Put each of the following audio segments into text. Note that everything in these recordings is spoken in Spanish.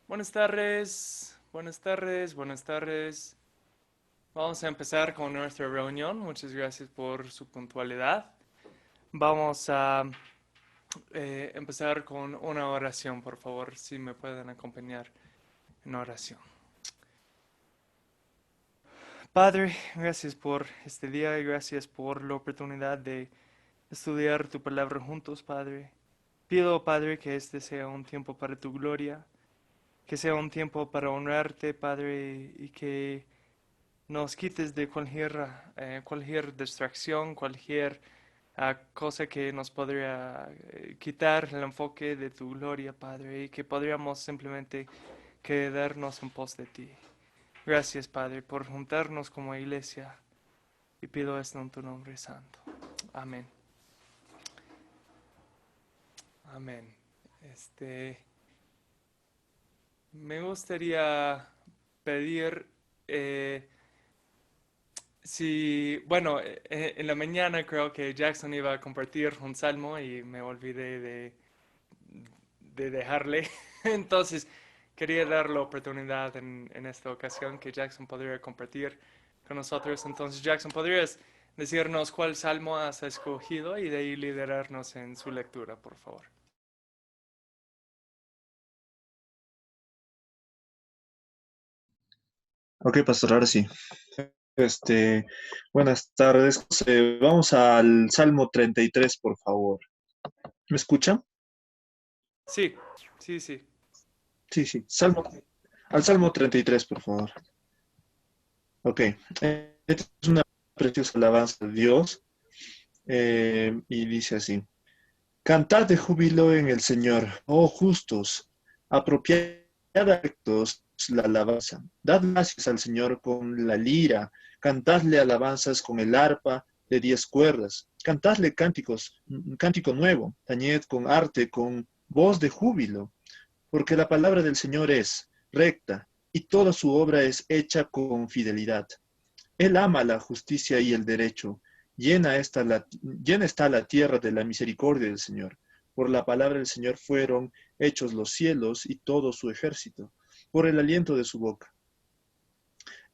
Buenas tardes, buenas tardes, buenas tardes. Vamos a empezar con nuestra reunión. Muchas gracias por su puntualidad. Vamos a empezar con una oración, por favor, si me pueden acompañar en oración. Padre, gracias por este día y gracias por la oportunidad de estudiar tu palabra juntos, Padre. Pido, Padre, que este sea un tiempo para tu gloria, que sea un tiempo para honrarte, Padre, y que nos quites de cualquier distracción, cualquier cosa que nos podría quitar el enfoque de tu gloria, Padre, y que podríamos simplemente quedarnos en pos de ti. Gracias, Padre, por juntarnos como iglesia, y pido esto en tu nombre santo. Amén. Amén. Este, Me gustaría pedir eh, sí, bueno, en la mañana creo que Jackson iba a compartir un salmo y me olvidé de dejarle. Entonces, quería dar la oportunidad en esta ocasión que Jackson podría compartir con nosotros. Entonces, Jackson, ¿podrías decirnos cuál salmo has escogido y de ahí liderarnos en su lectura, por favor? Ok, pastor, ahora sí. Buenas tardes. Vamos al Salmo 33, por favor. ¿Me escuchan? Sí, sí, sí. Sí, sí. Al Salmo 33, por favor. Ok. Esta es una preciosa alabanza de Dios y dice así. Cantad de júbilo en el Señor, oh justos, apropiad a rectos la alabanza. Dad gracias al Señor con la lira, cantadle alabanzas con el arpa de 10 cuerdas, cantadle cánticos, un cántico nuevo, tañed con arte, con voz de júbilo, porque la palabra del Señor es recta y toda su obra es hecha con fidelidad. Él ama la justicia y el derecho. Llena está la tierra de la misericordia del Señor. Por la palabra del Señor fueron hechos los cielos y todo su ejército, por el aliento de su boca.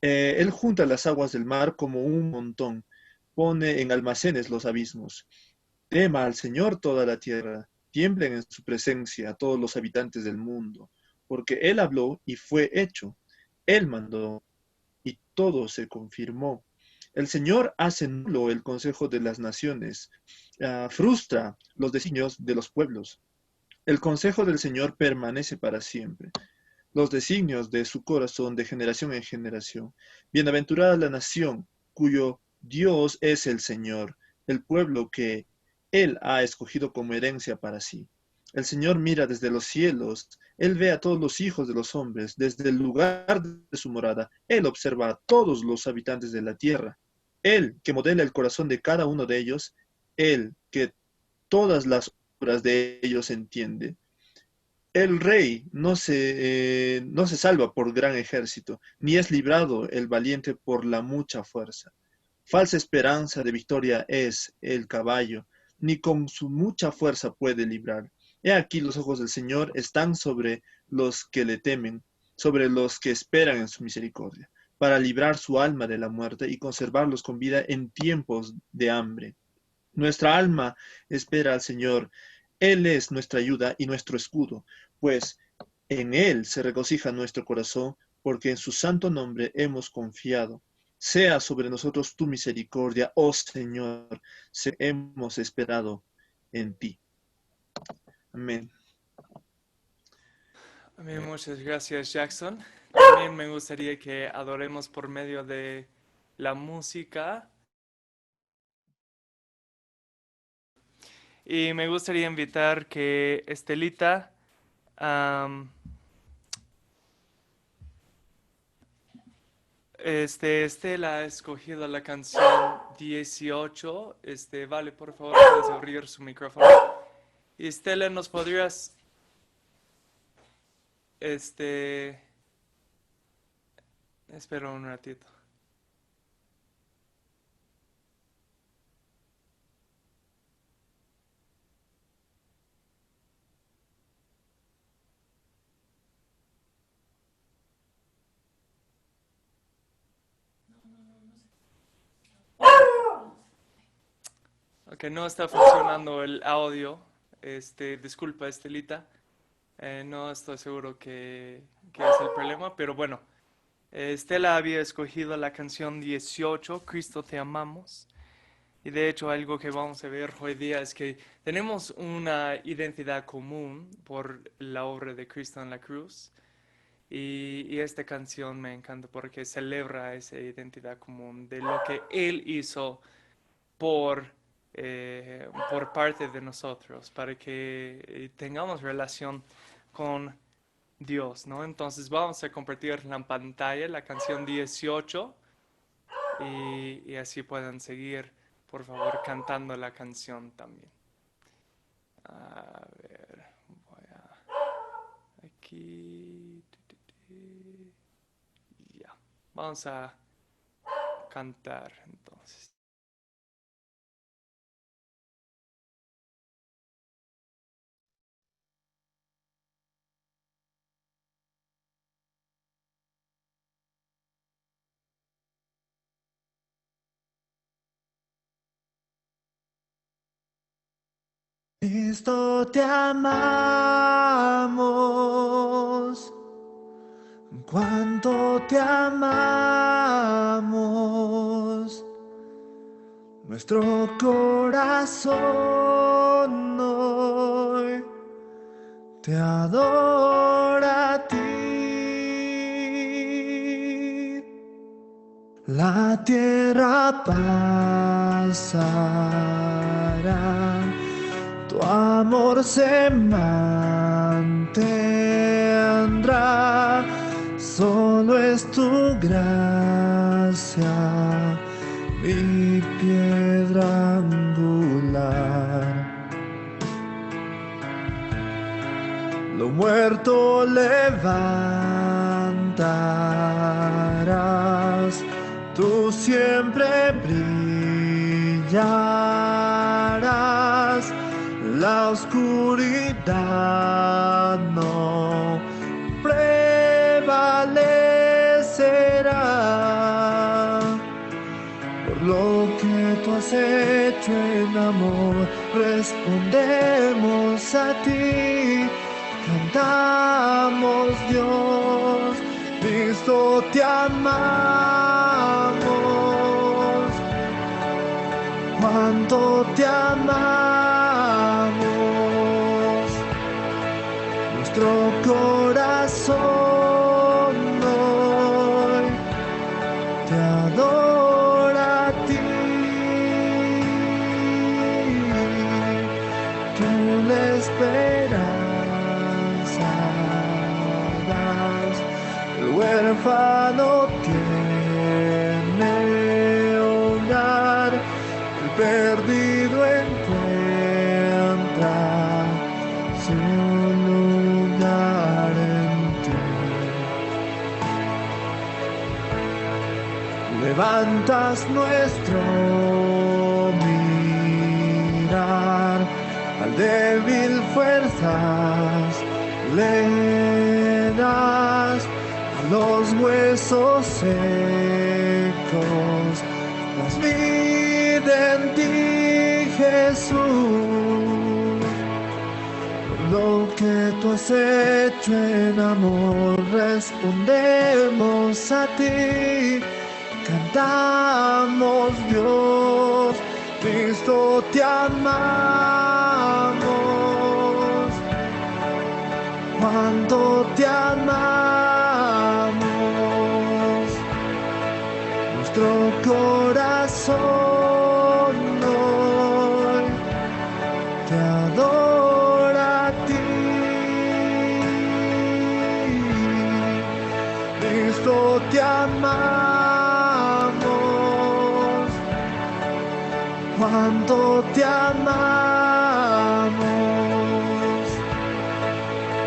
Él junta las aguas del mar como un montón, pone en almacenes los abismos. Tema al Señor toda la tierra, tiemblen en su presencia todos los habitantes del mundo, porque Él habló y fue hecho. Él mandó y todo se confirmó. El Señor hace nulo el consejo de las naciones, frustra los designios de los pueblos. El consejo del Señor permanece para siempre, los designios de su corazón de generación en generación. Bienaventurada la nación cuyo Dios es el Señor, el pueblo que Él ha escogido como herencia para sí. El Señor mira desde los cielos, Él ve a todos los hijos de los hombres, desde el lugar de su morada, Él observa a todos los habitantes de la tierra. Él que modela el corazón de cada uno de ellos, Él que todas las obras de ellos entiende. El rey no se salva por gran ejército, ni es librado el valiente por la mucha fuerza. Falsa esperanza de victoria es el caballo, ni con su mucha fuerza puede librar. He aquí los ojos del Señor están sobre los que le temen, sobre los que esperan en su misericordia, para librar su alma de la muerte y conservarlos con vida en tiempos de hambre. Nuestra alma espera al Señor. Él es nuestra ayuda y nuestro escudo, pues en Él se regocija nuestro corazón, porque en su santo nombre hemos confiado. Sea sobre nosotros tu misericordia, oh Señor, hemos esperado en ti. Amén. Amén, muchas gracias, Jackson. También me gustaría que adoremos por medio de la música. Y me gustaría invitar que Estelita, am, Estela ha escogido la canción 18. Vale, por favor, puedes abrir su micrófono. Y Estela, ¿nos podrías, este, espera un ratito. Ok, no está funcionando el audio. Disculpa, Estelita. No estoy seguro qué es el problema, pero bueno. Estela había escogido la canción 18, Cristo te amamos. Y de hecho algo que vamos a ver hoy día es que tenemos una identidad común por la obra de Cristo en la cruz. Y esta canción me encanta porque celebra esa identidad común de lo que Él hizo por, por parte de nosotros, para que tengamos relación con Dios, ¿no? Entonces vamos a compartir en la pantalla la canción 18 y así puedan seguir, por favor, cantando la canción también. A ver, voy a aquí. Ya, vamos a cantar entonces. Cristo te amamos, cuánto te amamos, nuestro corazón hoy te adora a ti. La tierra pasará, tu amor se mantendrá, solo es tu gracia, mi piedra angular. Lo muerto levantarás, tú siempre brillarás, la oscuridad no prevalecerá. Por lo que tú has hecho en amor, respondemos a ti, cantamos Dios, Cristo te amamos, cuánto te amamos, nuestro corazón hoy te adora a ti, tú la esperanza das, el huérfano tiene hogar, el perdido encuentra su lugar en ti. Levantas nuestro mirar, al débil fuerzas le das, a los huesos secos das vida en ti, Jesús. Por lo que tú has hecho en amor, respondemos a ti, cantamos Dios, Cristo te amamos, cuánto te amamos, nuestro corazón hoy te adora a ti, Cristo te amamos, cuánto te amamos,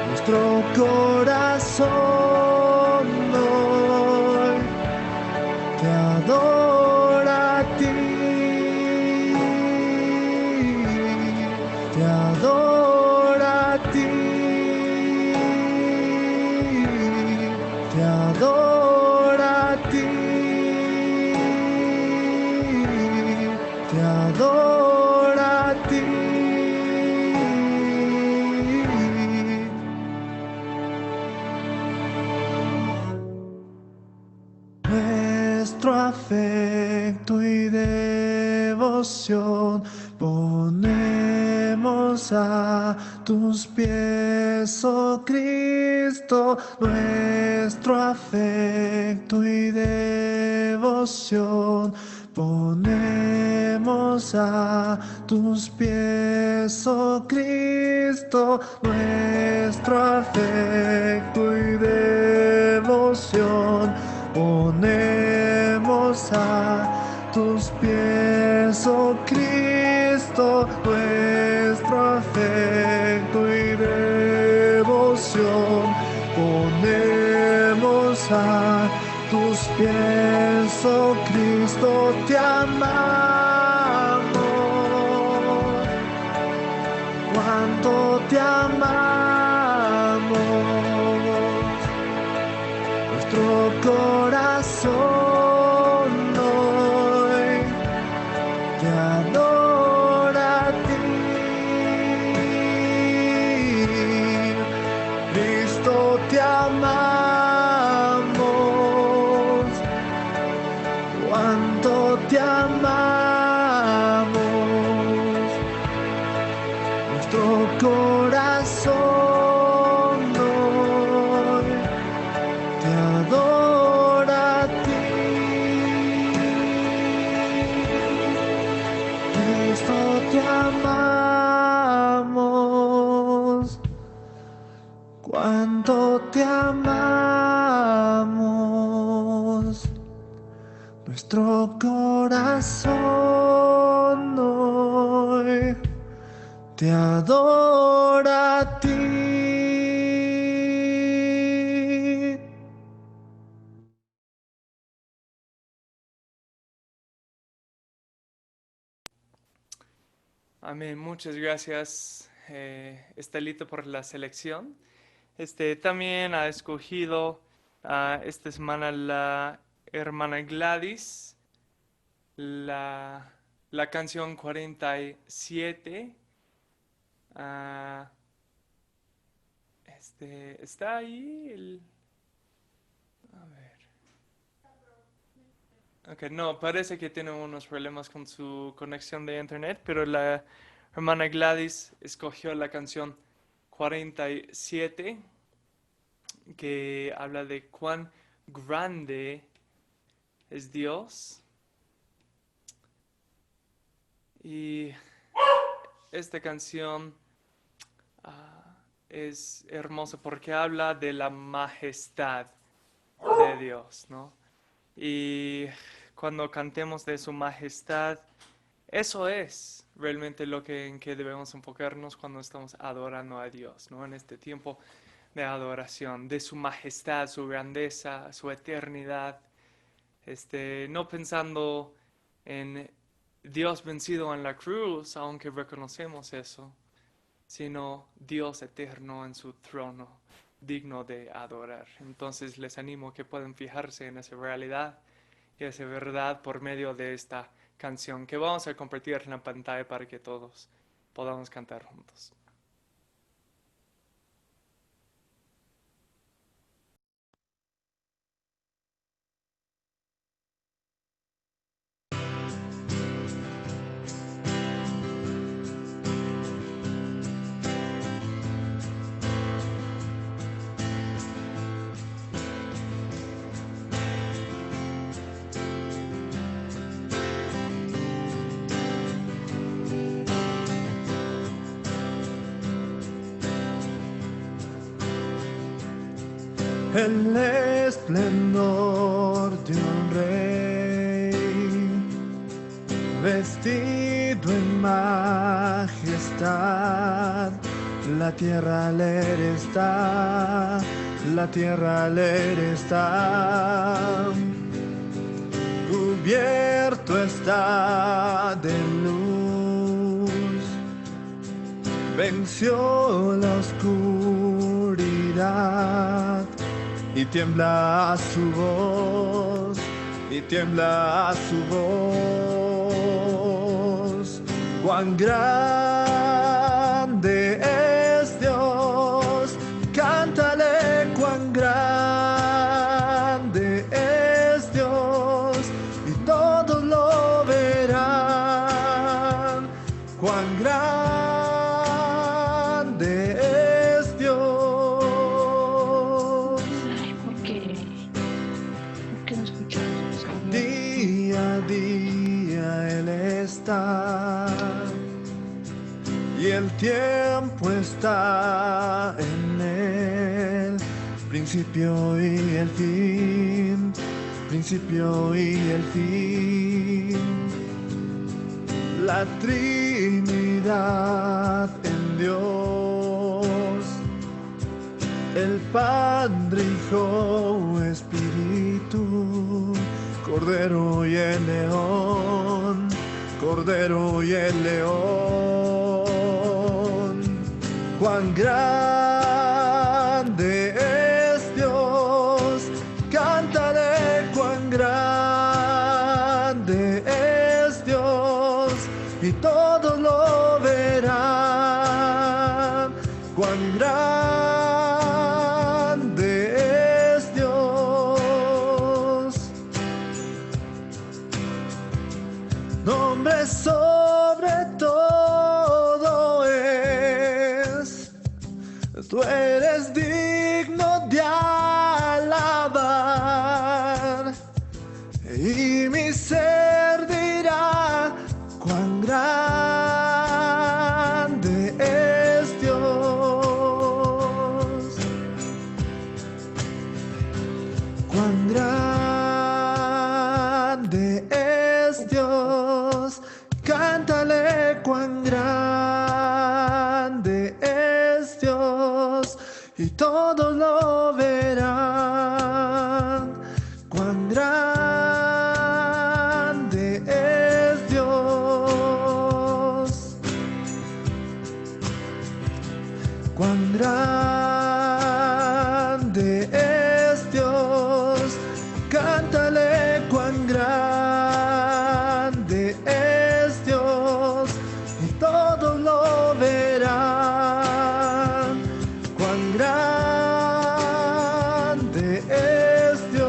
nuestro corazón hoy te adora a ti, te adora a ti, te adora a ti, te adora devoción. Ponemos a tus pies, oh Cristo, nuestro afecto y devoción. Ponemos a tus pies, oh Cristo, nuestro afecto y devoción. Ponemos a tus pies, oh Cristo, nuestro afecto y devoción. Ponemos a tus pies, oh Cristo, te amamos. Cuánto te amamos. Nuestro corazón hoy te adora a ti. Cristo, te amamos. Cuánto te amamos. Nuestro corazón hoy te adora a ti. Cristo, te amamos. Cuánto te amamos. Nuestro corazón hoy te adora a ti. Amén. Muchas gracias, Estelita, por la selección. También ha escogido esta semana la hermana Gladys la canción 47. ¿Está ahí? A ver. Ok, no, parece que tiene unos problemas con su conexión de internet, pero la hermana Gladys escogió la canción 47, que habla de cuán grande es Dios. Y esta canción es hermosa porque habla de la majestad de Dios, ¿no? Y cuando cantemos de su majestad, eso es realmente en que debemos enfocarnos cuando estamos adorando a Dios, ¿no? En este tiempo de adoración, de su majestad, su grandeza, su eternidad. No pensando en Dios vencido en la cruz, aunque reconocemos eso, sino Dios eterno en su trono, digno de adorar. Entonces les animo que puedan fijarse en esa realidad y esa verdad por medio de esta canción que vamos a compartir en la pantalla para que todos podamos cantar juntos. El esplendor de un rey, vestido en majestad, la tierra le está, la tierra le está, cubierto está de luz, venció la oscuridad. Y tiembla su voz, y tiembla su voz. Cuán grande es Dios, cántale cuán grande es Dios, y todos lo verán. tiempo está en él, principio y el fin, principio y el fin. La Trinidad en Dios, el Padre, Hijo, Espíritu, Cordero y el León, Cordero y el León. Cuán grande es Dios, cántale cuán grande es Dios, y todos lo verán. Cuán grande es Dios, nombre sobre todo es. Tú eres digno de alabar, y mi ser dirá cuán grande es Dios, cuán grande es Dios. Cántale cuán grande es Dios, y todos lo verán. Cuán grande es Dios, cuán grande es Dios. Cántale cuán grande es Dios, y todos lo verán. Cuán grande es Dios.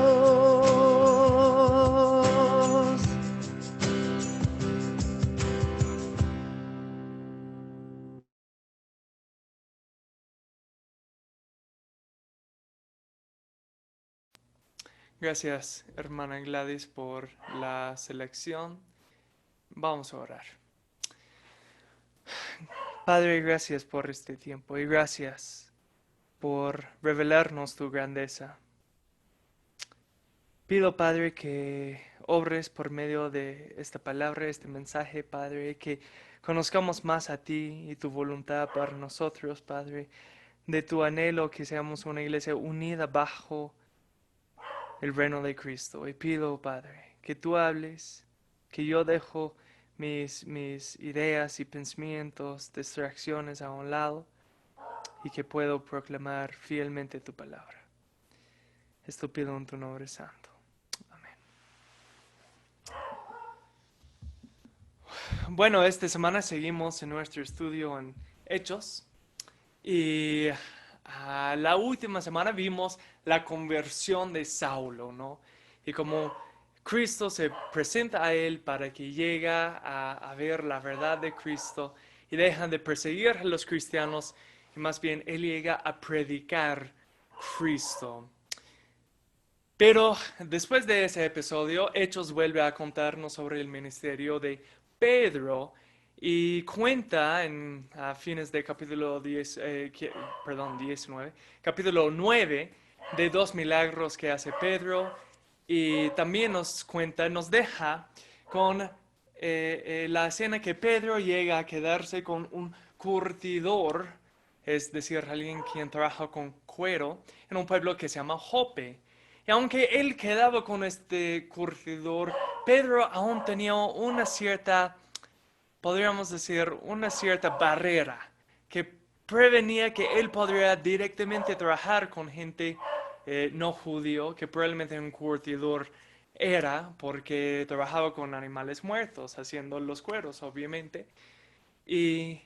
Gracias, hermana Gladys, por la selección. Vamos a orar. Padre, gracias por este tiempo y gracias por revelarnos tu grandeza. Pido, Padre, que obres por medio de esta palabra, este mensaje, Padre, que conozcamos más a ti y tu voluntad para nosotros, Padre, de tu anhelo que seamos una iglesia unida bajo el reino de Cristo. Y pido, Padre, que tú hables, que yo dejo mis ideas y pensamientos, distracciones a un lado y que puedo proclamar fielmente tu palabra. Esto pido en tu nombre santo. Amén. Bueno, esta semana seguimos en nuestro estudio en Hechos y la última semana vimos la conversión de Saulo, ¿no? Y como Cristo se presenta a él para que llegue a ver la verdad de Cristo y dejan de perseguir a los cristianos y más bien él llega a predicar Cristo. Pero después de ese episodio, Hechos vuelve a contarnos sobre el ministerio de Pedro y cuenta a fines de capítulo 19, capítulo 9, de 2 milagros que hace Pedro y también nos cuenta, nos deja con la escena que Pedro llega a quedarse con un curtidor, es decir, alguien quien trabaja con cuero, en un pueblo que se llama Jope. Y aunque él quedaba con este curtidor, Pedro aún tenía una cierta, podríamos decir, una cierta barrera que prevenía que él podría directamente trabajar con gente no judío, que probablemente un curtidor era, porque trabajaba con animales muertos, haciendo los cueros, obviamente. Y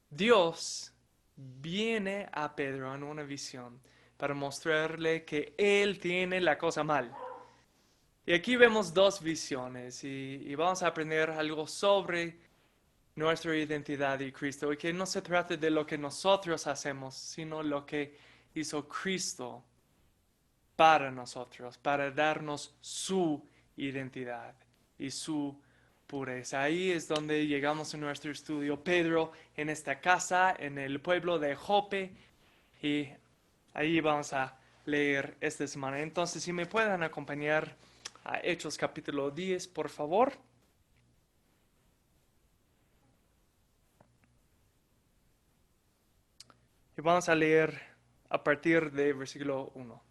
Dios viene a Pedro en una visión para mostrarle que él tiene la cosa mal. Y aquí vemos dos visiones y vamos a aprender algo sobre nuestra identidad y Cristo, y que no se trate de lo que nosotros hacemos, sino lo que hizo Cristo para nosotros, para darnos su identidad y su pureza. Ahí es donde llegamos en nuestro estudio. Pedro en esta casa, en el pueblo de Jope, y ahí vamos a leer esta semana. Entonces, si me pueden acompañar a Hechos capítulo 10, por favor. Y vamos a leer a partir de versículo 1.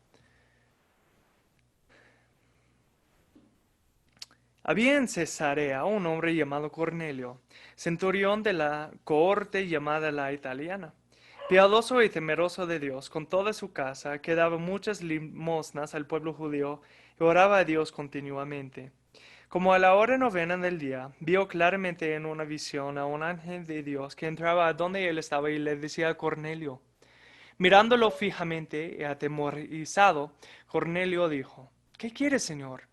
Había en Cesarea un hombre llamado Cornelio, centurión de la cohorte llamada la italiana, piadoso y temeroso de Dios con toda su casa, que daba muchas limosnas al pueblo judío y oraba a Dios continuamente. Como a la hora novena del día, vio claramente en una visión a un ángel de Dios que entraba a donde él estaba y le decía a Cornelio. Mirándolo fijamente y atemorizado, Cornelio dijo, ¿qué quieres, Señor?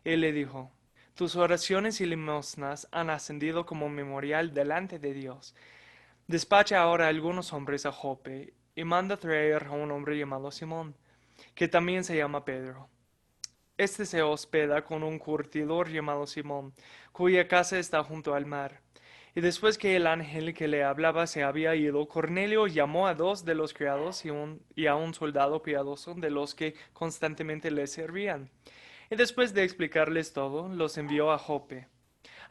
Él le dijo, tus oraciones y limosnas han ascendido como memorial delante de Dios. Despacha ahora a algunos hombres a Jope y manda traer a un hombre llamado Simón, que también se llama Pedro. Este se hospeda con un curtidor llamado Simón, cuya casa está junto al mar. Y después que el ángel que le hablaba se había ido, Cornelio llamó a dos de los criados y a un soldado piadoso de los que constantemente le servían. Y después de explicarles todo, los envió a Jope.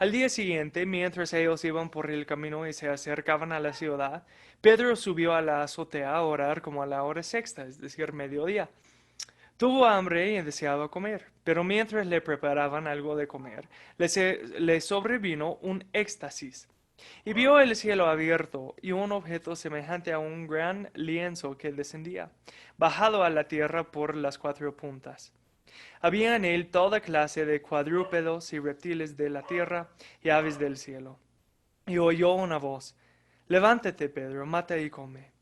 Al día siguiente, mientras ellos iban por el camino y se acercaban a la ciudad, Pedro subió a la azotea a orar como a la hora sexta, es decir, mediodía. Tuvo hambre y deseaba comer, pero mientras le preparaban algo de comer, le sobrevino un éxtasis. Y vio el cielo abierto y un objeto semejante a un gran lienzo que descendía, bajado a la tierra por las cuatro puntas. Había en él toda clase de cuadrúpedos y reptiles de la tierra y aves del cielo. Y oyó una voz, levántate, Pedro, mata y come.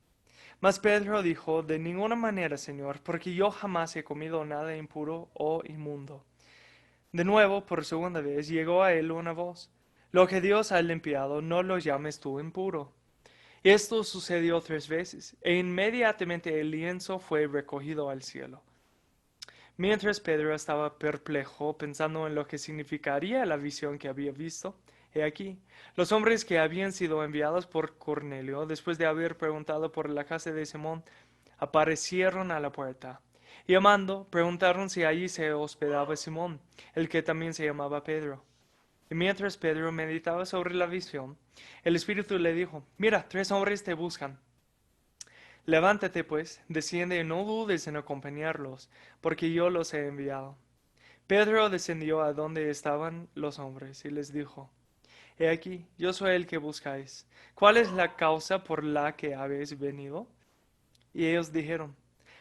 Mas Pedro dijo, de ninguna manera, Señor, porque yo jamás he comido nada impuro o inmundo. De nuevo, por segunda vez, llegó a él una voz, lo que Dios ha limpiado, no lo llames tú impuro. Y esto sucedió 3 veces, e inmediatamente el lienzo fue recogido al cielo. Mientras Pedro estaba perplejo, pensando en lo que significaría la visión que había visto, he aquí, los hombres que habían sido enviados por Cornelio, después de haber preguntado por la casa de Simón, aparecieron a la puerta. Y llamando, preguntaron si allí se hospedaba Simón, el que también se llamaba Pedro. Y mientras Pedro meditaba sobre la visión, el Espíritu le dijo, mira, 3 hombres te buscan. Levántate pues, desciende y no dudes en acompañarlos, porque yo los he enviado. Pedro descendió a donde estaban los hombres y les dijo, He aquí, yo soy el que buscáis. ¿Cuál es la causa por la que habéis venido? Y ellos dijeron,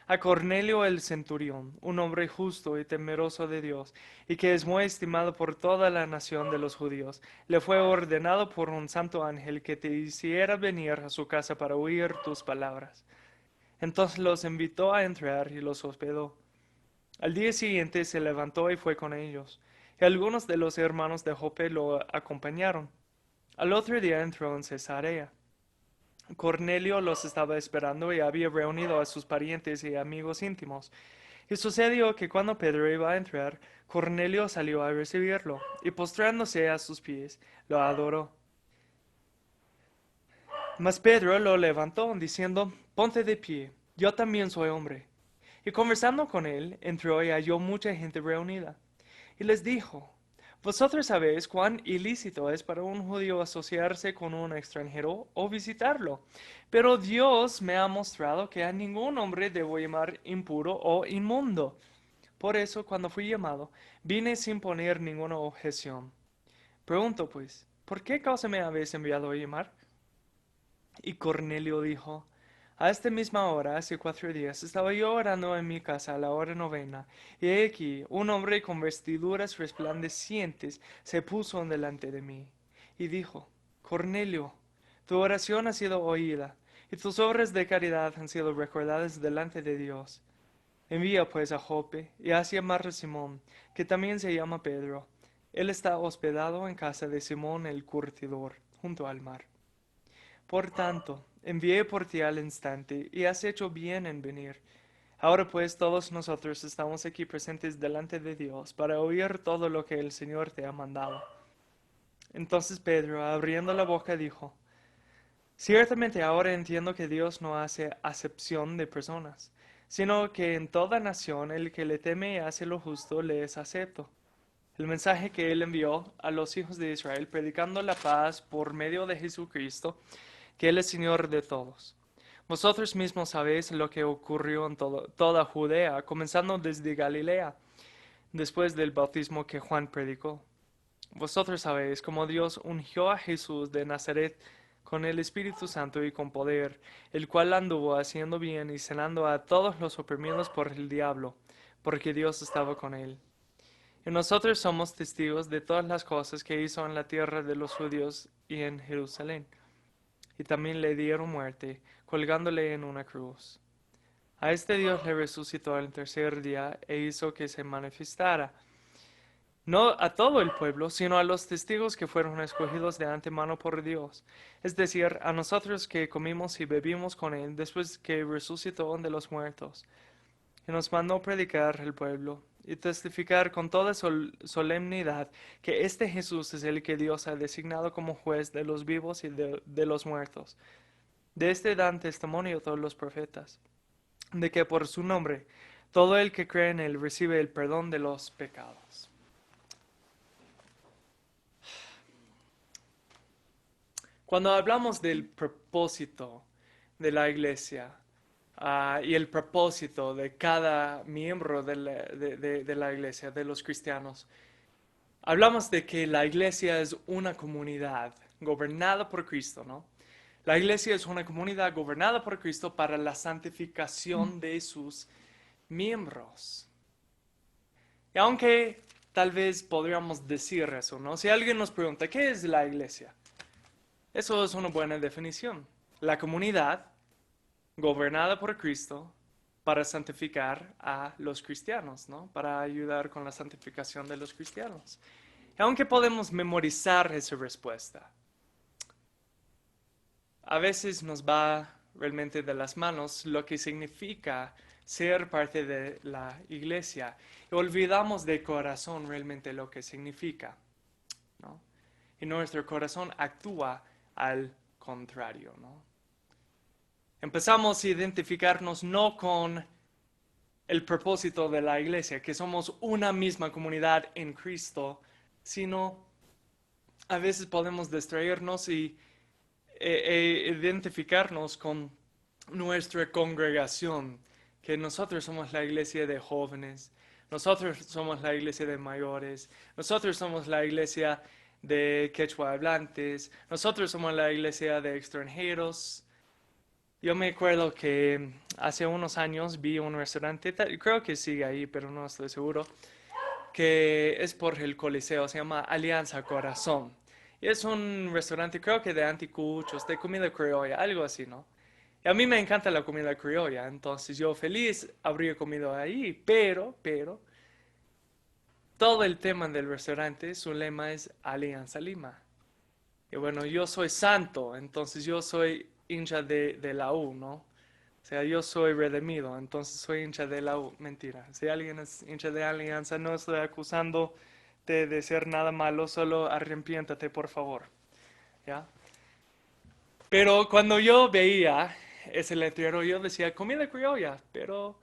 a Cornelio el centurión, un hombre justo y temeroso de Dios, y que es muy estimado por toda la nación de los judíos, le fue ordenado por un santo ángel que te hiciera venir a su casa para oír tus palabras. Entonces los invitó a entrar y los hospedó. Al día siguiente se levantó y fue con ellos, y algunos de los hermanos de Jope lo acompañaron. Al otro día entró en Cesarea. Cornelio los estaba esperando y había reunido a sus parientes y amigos íntimos. Y sucedió que cuando Pedro iba a entrar, Cornelio salió a recibirlo, y postrándose a sus pies, lo adoró. Mas Pedro lo levantó, diciendo, ponte de pie, yo también soy hombre. Y conversando con él, entró y halló mucha gente reunida. Y les dijo, vosotros sabéis cuán ilícito es para un judío asociarse con un extranjero o visitarlo. Pero Dios me ha mostrado que a ningún hombre debo llamar impuro o inmundo. Por eso, cuando fui llamado, vine sin poner ninguna objeción. Pregunto pues, ¿por qué causa me habéis enviado a llamar? Y Cornelio dijo, a esta misma hora, hace 4 días, estaba yo orando en mi casa a la hora novena, y he aquí, un hombre con vestiduras resplandecientes se puso delante de mí, y dijo, Cornelio, tu oración ha sido oída, y tus obras de caridad han sido recordadas delante de Dios. Envía pues a Jope, y haz llamar a Simón, que también se llama Pedro. Él está hospedado en casa de Simón el curtidor, junto al mar. Por tanto, envié por ti al instante, y has hecho bien en venir. Ahora pues todos nosotros estamos aquí presentes delante de Dios para oír todo lo que el Señor te ha mandado. Entonces Pedro, abriendo la boca, dijo, ciertamente ahora entiendo que Dios no hace acepción de personas, sino que en toda nación el que le teme y hace lo justo le es acepto. El mensaje que él envió a los hijos de Israel, predicando la paz por medio de Jesucristo, que Él es Señor de todos. Vosotros mismos sabéis lo que ocurrió en toda Judea, comenzando desde Galilea, después del bautismo que Juan predicó. Vosotros sabéis cómo Dios ungió a Jesús de Nazaret con el Espíritu Santo y con poder, el cual anduvo haciendo bien y sanando a todos los oprimidos por el diablo, porque Dios estaba con él. Y nosotros somos testigos de todas las cosas que hizo en la tierra de los judíos y en Jerusalén. Y también le dieron muerte, colgándole en una cruz. A este Dios le resucitó al tercer día e hizo que se manifestara, no a todo el pueblo, sino a los testigos que fueron escogidos de antemano por Dios, es decir, a nosotros que comimos y bebimos con él después que resucitó de los muertos. Y nos mandó predicar al pueblo y testificar con toda solemnidad que este Jesús es el que Dios ha designado como juez de los vivos y de los muertos. De este dan testimonio todos los profetas, de que por su nombre todo el que cree en él recibe el perdón de los pecados. Cuando hablamos del propósito de la iglesia, y el propósito de cada miembro de la iglesia, de los cristianos, hablamos de que la iglesia es una comunidad gobernada por Cristo, ¿no? La iglesia es una comunidad gobernada por Cristo para la santificación de sus miembros. Y aunque tal vez podríamos decir eso, ¿no? Si alguien nos pregunta, ¿qué es la iglesia? Eso es una buena definición. La comunidad gobernada por Cristo para santificar a los cristianos, ¿no? Para ayudar con la santificación de los cristianos. Y aunque podemos memorizar esa respuesta, a veces nos va realmente de las manos lo que significa ser parte de la iglesia. Y olvidamos de corazón realmente lo que significa, ¿no? Y nuestro corazón actúa al contrario, ¿no? Empezamos a identificarnos no con el propósito de la iglesia, que somos una misma comunidad en Cristo, sino a veces podemos distraernos y identificarnos con nuestra congregación, que nosotros somos la iglesia de jóvenes, nosotros somos la iglesia de mayores, nosotros somos la iglesia de quechua hablantes, nosotros somos la iglesia de extranjeros. Yo me acuerdo que hace unos años vi un restaurante, creo que sigue ahí, pero no estoy seguro, que es por el Coliseo, se llama Alianza Corazón. Y es un restaurante, creo que de anticuchos, de comida criolla, algo así, ¿no? Y a mí me encanta la comida criolla, entonces yo feliz habría comido ahí, pero, todo el tema del restaurante, su lema es Alianza Lima. Y bueno, yo soy santo, entonces yo soy hincha de la U, ¿no? O sea, yo soy redimido, entonces soy hincha de la U. Mentira. Si alguien es hincha de Alianza, no estoy acusando de ser nada malo, solo arrepiéntate, por favor. ¿Ya? Pero cuando yo veía ese letrero, yo decía, comida criolla, pero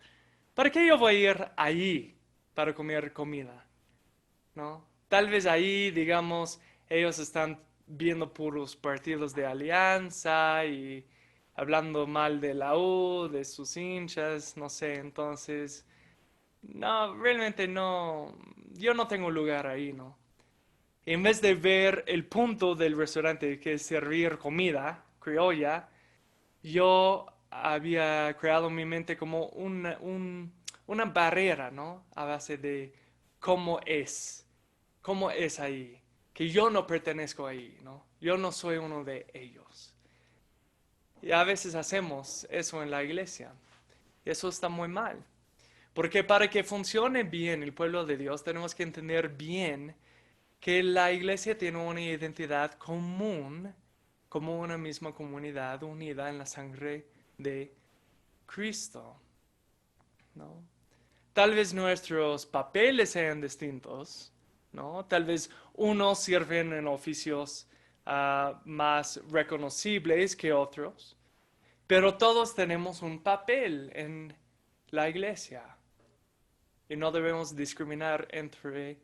¿para qué yo voy a ir allí para comer comida? ¿No? Tal vez ahí, digamos, ellos están viendo puros partidos de Alianza y hablando mal de la U, de sus hinchas, no sé, entonces, no, realmente no, yo no tengo lugar ahí, ¿no? En vez de ver el punto del restaurante, que es servir comida criolla, yo había creado en mi mente como una barrera, ¿no? A base de cómo es ahí, que yo no pertenezco ahí, ¿no? Yo no soy uno de ellos. Y a veces hacemos eso en la iglesia. Y eso está muy mal. Porque para que funcione bien el pueblo de Dios, tenemos que entender bien que la iglesia tiene una identidad común, como una misma comunidad unida en la sangre de Cristo, ¿no? Tal vez nuestros papeles sean distintos, ¿no? Tal vez unos sirven en oficios más reconocibles que otros, pero todos tenemos un papel en la iglesia y no debemos discriminar entre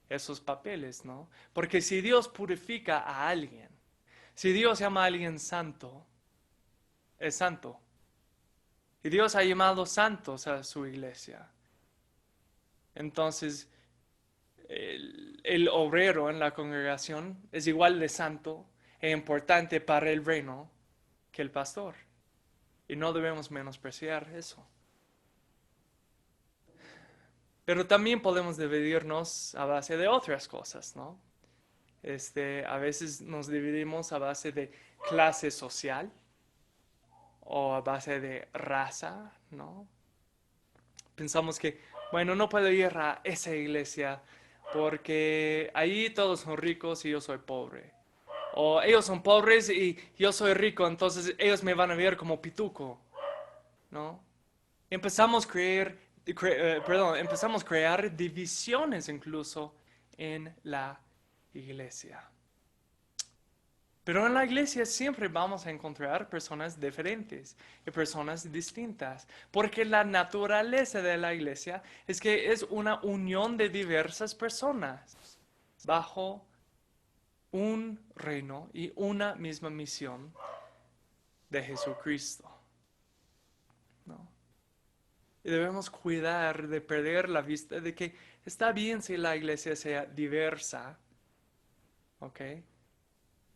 esos papeles, ¿no? Porque si Dios purifica a alguien, si Dios llama a alguien santo, es santo. Y Dios ha llamado santos a su iglesia. Entonces, el obrero en la congregación es igual de santo e importante para el reino que el pastor. Y no debemos menospreciar eso. Pero también podemos dividirnos a base de otras cosas, ¿no? A veces nos dividimos a base de clase social o a base de raza, ¿no? Pensamos que, bueno, no puedo ir a esa iglesia porque ahí todos son ricos y yo soy pobre. O ellos son pobres y yo soy rico, entonces ellos me van a ver como pituco, ¿no? Empezamos empezamos a crear divisiones incluso en la iglesia. Pero en la iglesia siempre vamos a encontrar personas diferentes y personas distintas, porque la naturaleza de la iglesia es que es una unión de diversas personas bajo un reino y una misma misión de Jesucristo, ¿no? Y debemos cuidar de perder la vista de que está bien si la iglesia sea diversa, ¿ok?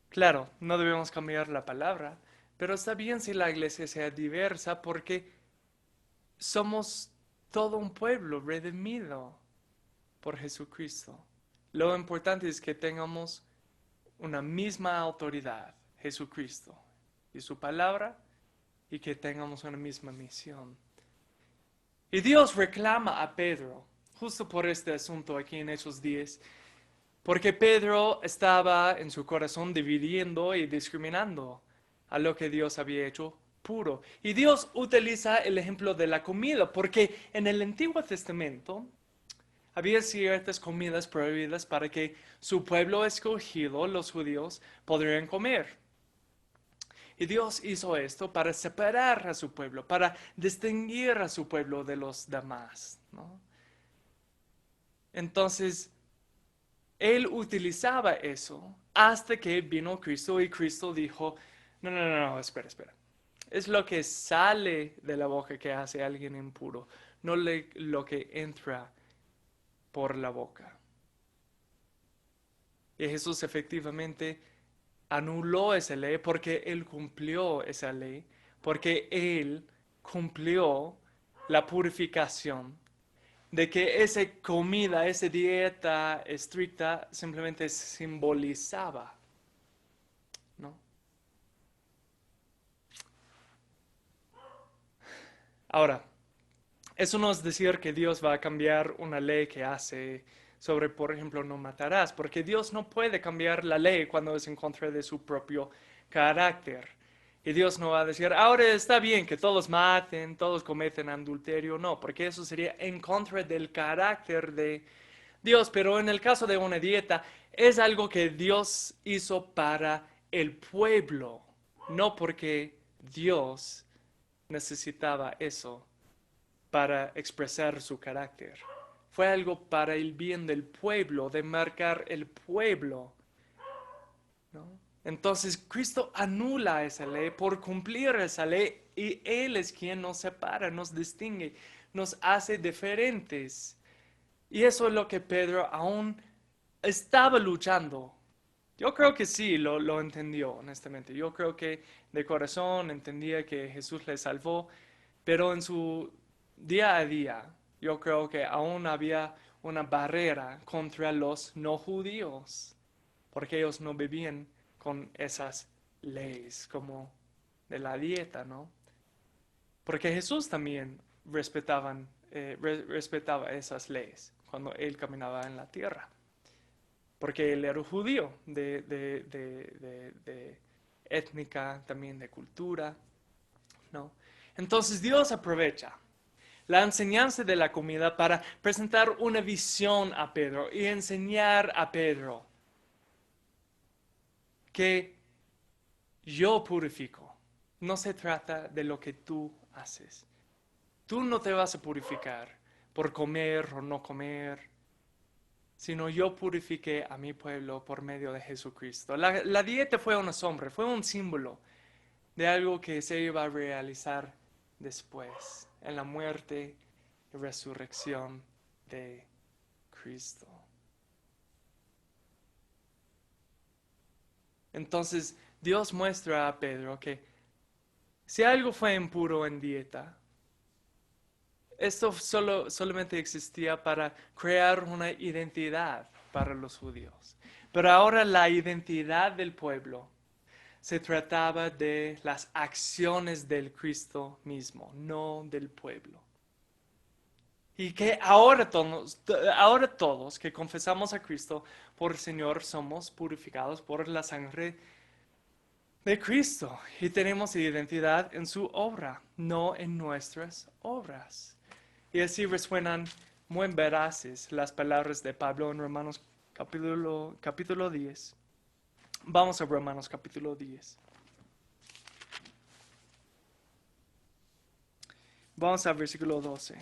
Claro, no debemos cambiar la palabra, pero está bien si la iglesia sea diversa porque somos todo un pueblo redimido por Jesucristo. Lo importante es que tengamos una misma autoridad, Jesucristo, y su palabra, y que tengamos una misma misión. Y Dios reclama a Pedro, justo por este asunto aquí en Hechos 10, porque Pedro estaba en su corazón dividiendo y discriminando a lo que Dios había hecho puro. Y Dios utiliza el ejemplo de la comida, porque en el Antiguo Testamento había ciertas comidas prohibidas para que su pueblo escogido, los judíos, podrían comer. Y Dios hizo esto para separar a su pueblo, para distinguir a su pueblo de los demás, ¿no? Entonces, Él utilizaba eso hasta que vino Cristo y Cristo dijo, no, espera. Es lo que sale de la boca que hace a alguien impuro, no lo que entra por la boca. Y Jesús efectivamente anuló esa ley porque Él cumplió esa ley, porque Él cumplió la purificación de que esa comida, esa dieta estricta simplemente simbolizaba, ¿no? Ahora, eso no es decir que Dios va a cambiar una ley que hace sobre, por ejemplo, no matarás, porque Dios no puede cambiar la ley cuando es en contra de su propio carácter. Y Dios no va a decir, ahora está bien que todos maten, todos cometen adulterio, no, porque eso sería en contra del carácter de Dios. Pero en el caso de una dieta, es algo que Dios hizo para el pueblo, no porque Dios necesitaba eso para expresar su carácter. Fue algo para el bien del pueblo, de marcar el pueblo, ¿no? Entonces Cristo anula esa ley por cumplir esa ley y Él es quien nos separa, nos distingue, nos hace diferentes. Y eso es lo que Pedro aún estaba luchando. Yo creo que sí, lo entendió, honestamente. Yo creo que de corazón entendía que Jesús le salvó, pero en su día a día, yo creo que aún había una barrera contra los no judíos, porque ellos no vivían con esas leyes como de la dieta, ¿no? Porque Jesús también respetaba esas leyes cuando él caminaba en la tierra, porque él era judío de étnica, también de cultura, ¿no? Entonces Dios aprovecha la enseñanza de la comida para presentar una visión a Pedro y enseñar a Pedro que yo purifico. No se trata de lo que tú haces. Tú no te vas a purificar por comer o no comer, sino yo purifiqué a mi pueblo por medio de Jesucristo. La dieta fue una sombra, fue un símbolo de algo que se iba a realizar después, en la muerte y resurrección de Cristo. Entonces, Dios muestra a Pedro que si algo fue impuro en dieta, esto solamente existía para crear una identidad para los judíos. Pero ahora la identidad del pueblo se trataba de las acciones del Cristo mismo, no del pueblo. Y que ahora todos que confesamos a Cristo por Señor somos purificados por la sangre de Cristo y tenemos identidad en su obra, no en nuestras obras. Y así resuenan muy veraces las palabras de Pablo en Romanos capítulo 10. Vamos a Romanos capítulo 10. Vamos al versículo 12.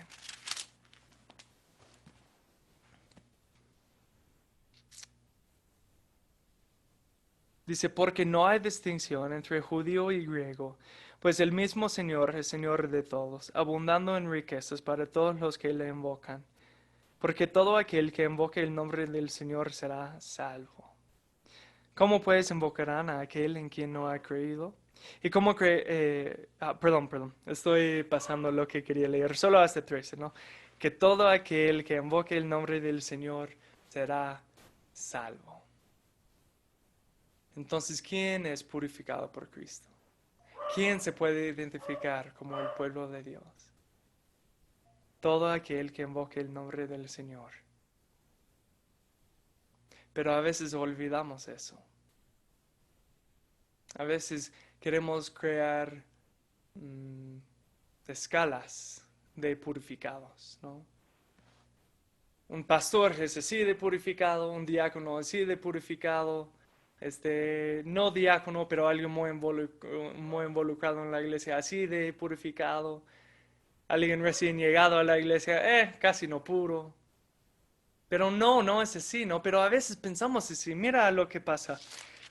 Dice, porque no hay distinción entre judío y griego, pues el mismo Señor es Señor de todos, abundando en riquezas para todos los que le invocan. Porque todo aquel que invoque el nombre del Señor será salvo. ¿Cómo pues invocarán a aquel en quien no ha creído? ¿Y cómo perdón, estoy pasando lo que quería leer, solo hasta 13, ¿no? Que todo aquel que invoque el nombre del Señor será salvo. Entonces, ¿quién es purificado por Cristo? ¿Quién se puede identificar como el pueblo de Dios? Todo aquel que invoque el nombre del Señor. Pero a veces olvidamos eso. A veces queremos crear escalas de purificados, ¿no? Un pastor es así de purificado, un diácono así de purificado, no diácono, pero alguien muy involucrado en la iglesia, así de purificado. Alguien recién llegado a la iglesia, casi no puro. Pero no es así, ¿no? Pero a veces pensamos así, mira lo que pasa.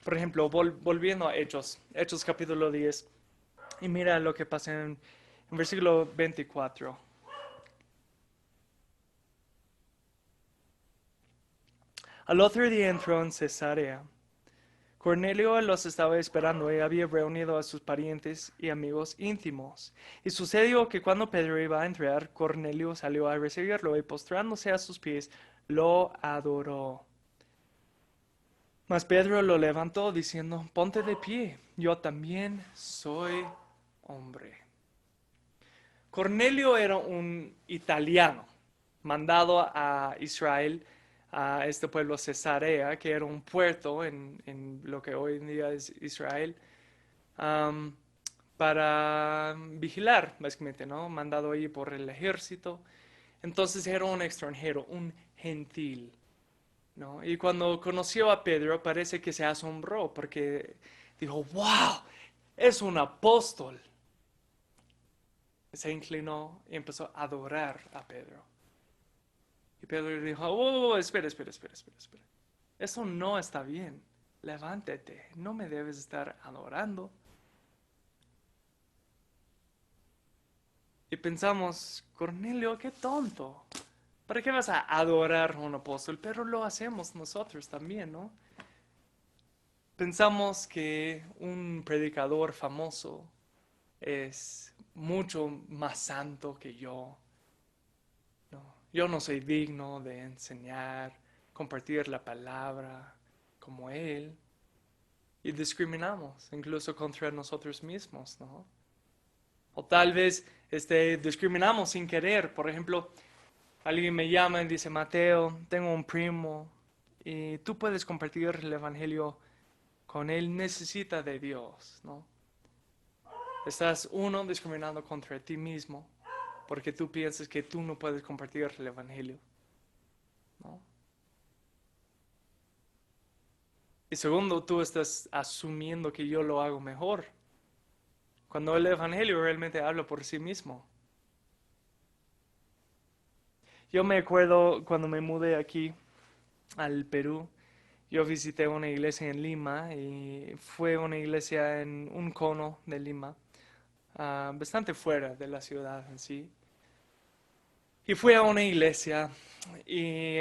Por ejemplo, volviendo a Hechos capítulo 10, y mira lo que pasa en versículo 24. Al otro día entró en Cesarea. Cornelio los estaba esperando y había reunido a sus parientes y amigos íntimos. Y sucedió que cuando Pedro iba a entrar, Cornelio salió a recibirlo y postrándose a sus pies, lo adoró. Mas Pedro lo levantó diciendo, ponte de pie, yo también soy hombre. Cornelio era un italiano mandado a Israel, a este pueblo Cesarea, que era un puerto en lo que hoy en día es Israel, para vigilar, básicamente, ¿no? Mandado ahí por el ejército. Entonces era un extranjero, un gentil, ¿no? Y cuando conoció a Pedro, parece que se asombró porque dijo, wow, es un apóstol. Se inclinó y empezó a adorar a Pedro. Y Pedro le dijo, espera. Eso no está bien. Levántate, no me debes estar adorando. Y pensamos, Cornelio, qué tonto. ¿Para qué vas a adorar a un apóstol? Pero lo hacemos nosotros también, ¿no? Pensamos que un predicador famoso es mucho más santo que yo. No, yo no soy digno de enseñar, compartir la palabra como él. Y discriminamos, incluso contra nosotros mismos, ¿no? O tal vez discriminamos sin querer. Por ejemplo, alguien me llama y dice, Mateo, tengo un primo y tú puedes compartir el evangelio con él, necesita de Dios, ¿no? Estás discriminando contra ti mismo porque tú piensas que tú no puedes compartir el Evangelio, ¿no? Y segundo, tú estás asumiendo que yo lo hago mejor, cuando el Evangelio realmente habla por sí mismo. Yo me acuerdo cuando me mudé aquí al Perú, yo visité una iglesia en Lima y fue una iglesia en un cono de Lima, bastante fuera de la ciudad en sí. Y fui a una iglesia y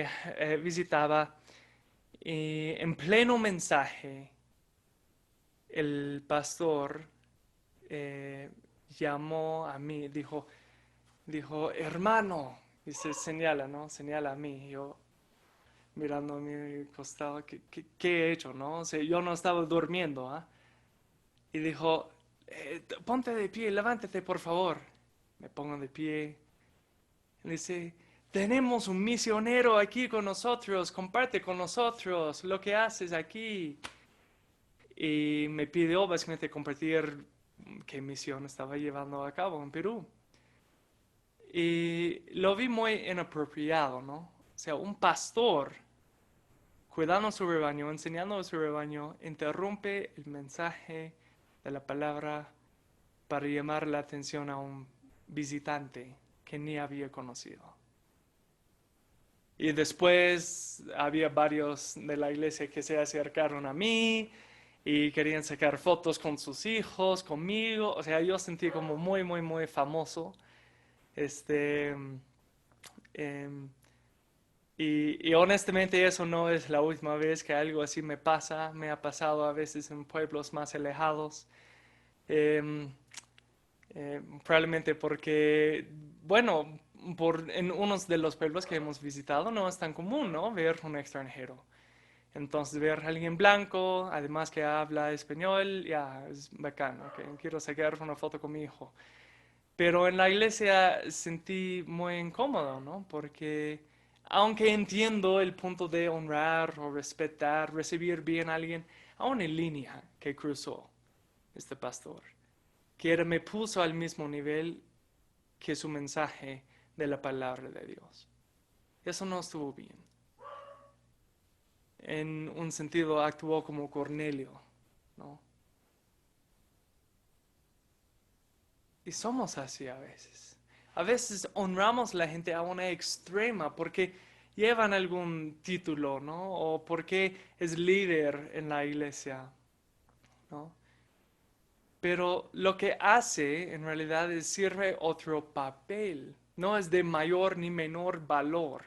visitaba y en pleno mensaje el pastor llamó a mí, dijo, hermano, y se señala, ¿no? Señala a mí, yo mirando a mi costado, ¿qué he hecho, no? O sea, yo no estaba durmiendo, ¿ah? Y dijo, ponte de pie, levántate, por favor. Me pongo de pie. Y dice, tenemos un misionero aquí con nosotros, comparte con nosotros lo que haces aquí. Y me pidió básicamente compartir qué misión estaba llevando a cabo en Perú. Y lo vi muy inapropiado, ¿no? O sea, un pastor cuidando a su rebaño, enseñando a su rebaño, interrumpe el mensaje de la palabra para llamar la atención a un visitante que ni había conocido. Y después había varios de la iglesia que se acercaron a mí y querían sacar fotos con sus hijos, conmigo. O sea, yo sentí como muy, muy, muy famoso. Este, em, y honestamente eso no es la última vez que algo así me pasa. Me ha pasado a veces en pueblos más alejados. Probablemente porque, bueno, en unos de los pueblos que hemos visitado no es tan común, ¿no? Ver un extranjero. Entonces ver a alguien blanco, además que habla español, ya es bacán, ¿ok? Quiero sacar una foto con mi hijo. Pero en la iglesia sentí muy incómodo, ¿no? Porque aunque entiendo el punto de honrar o respetar, recibir bien a alguien, a una línea que cruzó este pastor, que me puso al mismo nivel que su mensaje de la palabra de Dios. Eso no estuvo bien. En un sentido actuó como Cornelio, ¿no? Y somos así a veces. A veces honramos a la gente a una extrema porque llevan algún título, ¿no? O porque es líder en la iglesia, ¿no? Pero lo que hace en realidad es sirve otro papel. No es de mayor ni menor valor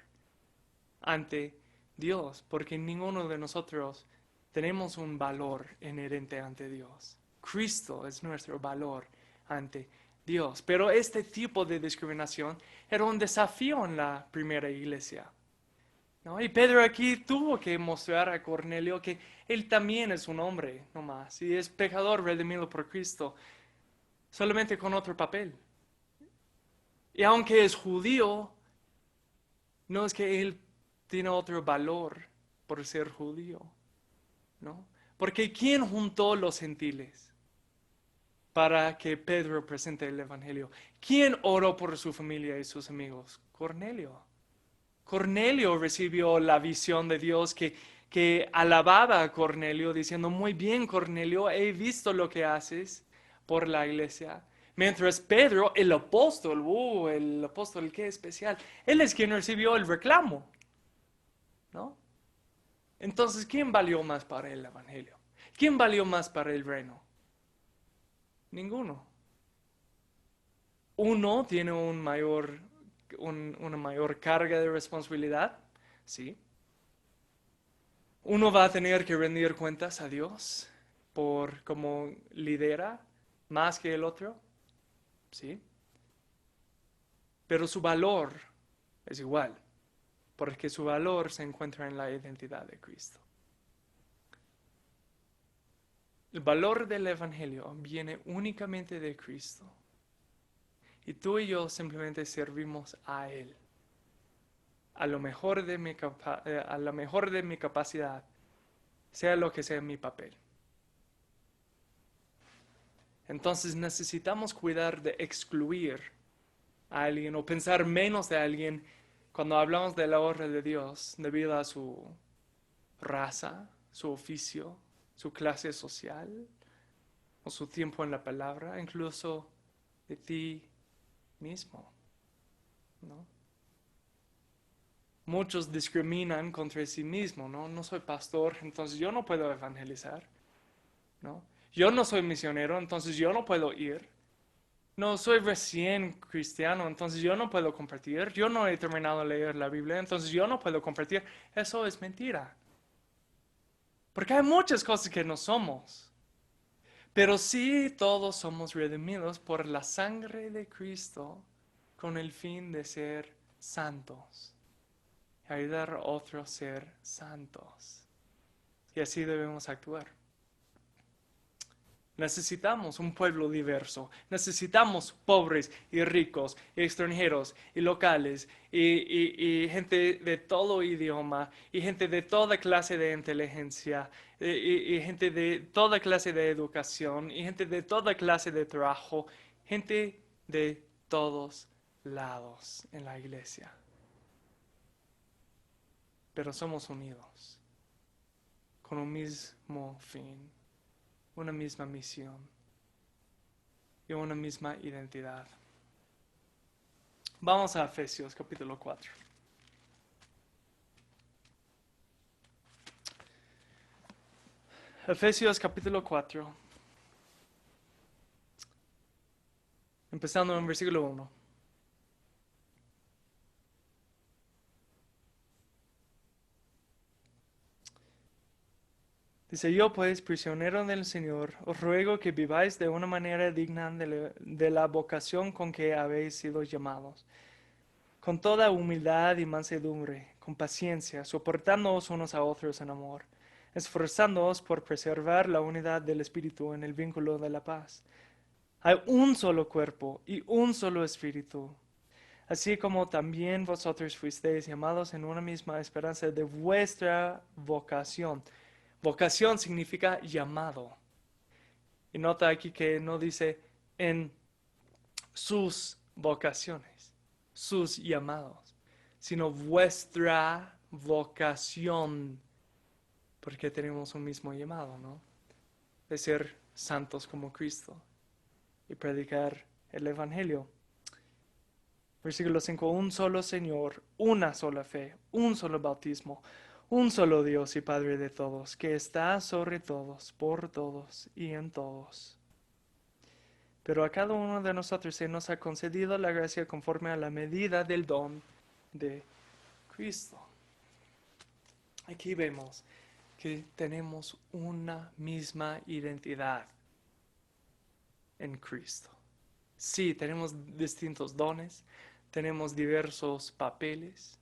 ante Dios, porque ninguno de nosotros tenemos un valor inherente ante Dios. Cristo es nuestro valor ante Dios. Pero este tipo de discriminación era un desafío en la primera iglesia, ¿no? Y Pedro aquí tuvo que mostrar a Cornelio que él también es un hombre, no más, y es pecador redimido por Cristo, solamente con otro papel. Y aunque es judío, no es que él tiene otro valor por ser judío, ¿no? Porque ¿quién juntó los gentiles para que Pedro presente el Evangelio? ¿Quién oró por su familia y sus amigos? Cornelio. Cornelio recibió la visión de Dios que alababa a Cornelio, diciendo, muy bien, Cornelio, he visto lo que haces por la iglesia. Mientras Pedro, el apóstol, qué especial, él es quien recibió el reclamo, ¿no? Entonces, ¿quién valió más para el Evangelio? ¿Quién valió más para el reino? Ninguno. Uno tiene una mayor carga de responsabilidad, sí. Uno va a tener que rendir cuentas a Dios por cómo lidera más que el otro, sí. Pero su valor es igual, porque su valor se encuentra en la identidad de Cristo. El valor del Evangelio viene únicamente de Cristo. Y tú y yo simplemente servimos a Él. A lo mejor de mi capacidad, sea lo que sea mi papel. Entonces necesitamos cuidar de excluir a alguien o pensar menos de alguien cuando hablamos de la honra de Dios debido a su raza, su oficio, su clase social o su tiempo en la palabra, incluso de ti mismo, ¿no? Muchos discriminan contra sí mismos, ¿no? No soy pastor, entonces yo no puedo evangelizar, ¿no? Yo no soy misionero, entonces yo no puedo ir. No soy recién cristiano, entonces yo no puedo compartir. Yo no he terminado de leer la Biblia, entonces yo no puedo compartir. Eso es mentira. Porque hay muchas cosas que no somos. Pero sí todos somos redimidos por la sangre de Cristo con el fin de ser santos. Y ayudar a otros a ser santos. Y así debemos actuar. Necesitamos un pueblo diverso. Necesitamos pobres y ricos, y extranjeros y locales, y gente de todo idioma, y gente de toda clase de inteligencia, y gente de toda clase de educación, y gente de toda clase de trabajo, gente de todos lados en la iglesia. Pero somos unidos con un mismo fin, una misma misión y una misma identidad. Vamos a Efesios capítulo 4. Efesios capítulo 4, empezando en versículo 1. Dice: yo pues, prisionero del Señor, os ruego que viváis de una manera digna de la vocación con que habéis sido llamados, con toda humildad y mansedumbre, con paciencia, soportándoos unos a otros en amor, esforzándoos por preservar la unidad del Espíritu en el vínculo de la paz. Hay un solo cuerpo y un solo Espíritu, así como también vosotros fuisteis llamados en una misma esperanza de vuestra vocación. Vocación significa llamado. Y nota aquí que no dice en sus vocaciones, sus llamados, sino vuestra vocación, porque tenemos un mismo llamado, ¿no? De ser santos como Cristo y predicar el Evangelio. Versículo 5: un solo Señor, una sola fe, un solo bautismo, un solo Dios y Padre de todos, que está sobre todos, por todos y en todos. Pero a cada uno de nosotros se nos ha concedido la gracia conforme a la medida del don de Cristo. Aquí vemos que tenemos una misma identidad en Cristo. Sí, tenemos distintos dones, tenemos diversos papeles,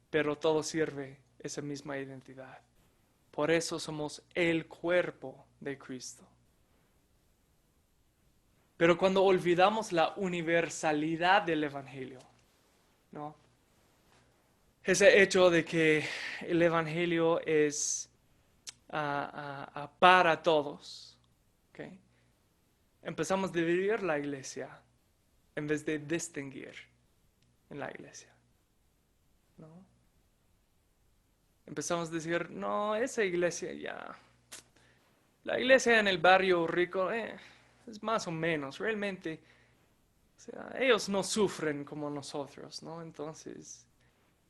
pero todo sirve esa misma identidad. Por eso somos el cuerpo de Cristo. Pero cuando olvidamos la universalidad del Evangelio, ¿no? Ese hecho de que el Evangelio es para todos, ¿okay? Empezamos a dividir la iglesia en vez de distinguir en la iglesia, ¿no? Empezamos a decir: no, esa iglesia ya, la iglesia en el barrio rico, es más o menos, realmente, o sea, ellos no sufren como nosotros, ¿no? Entonces,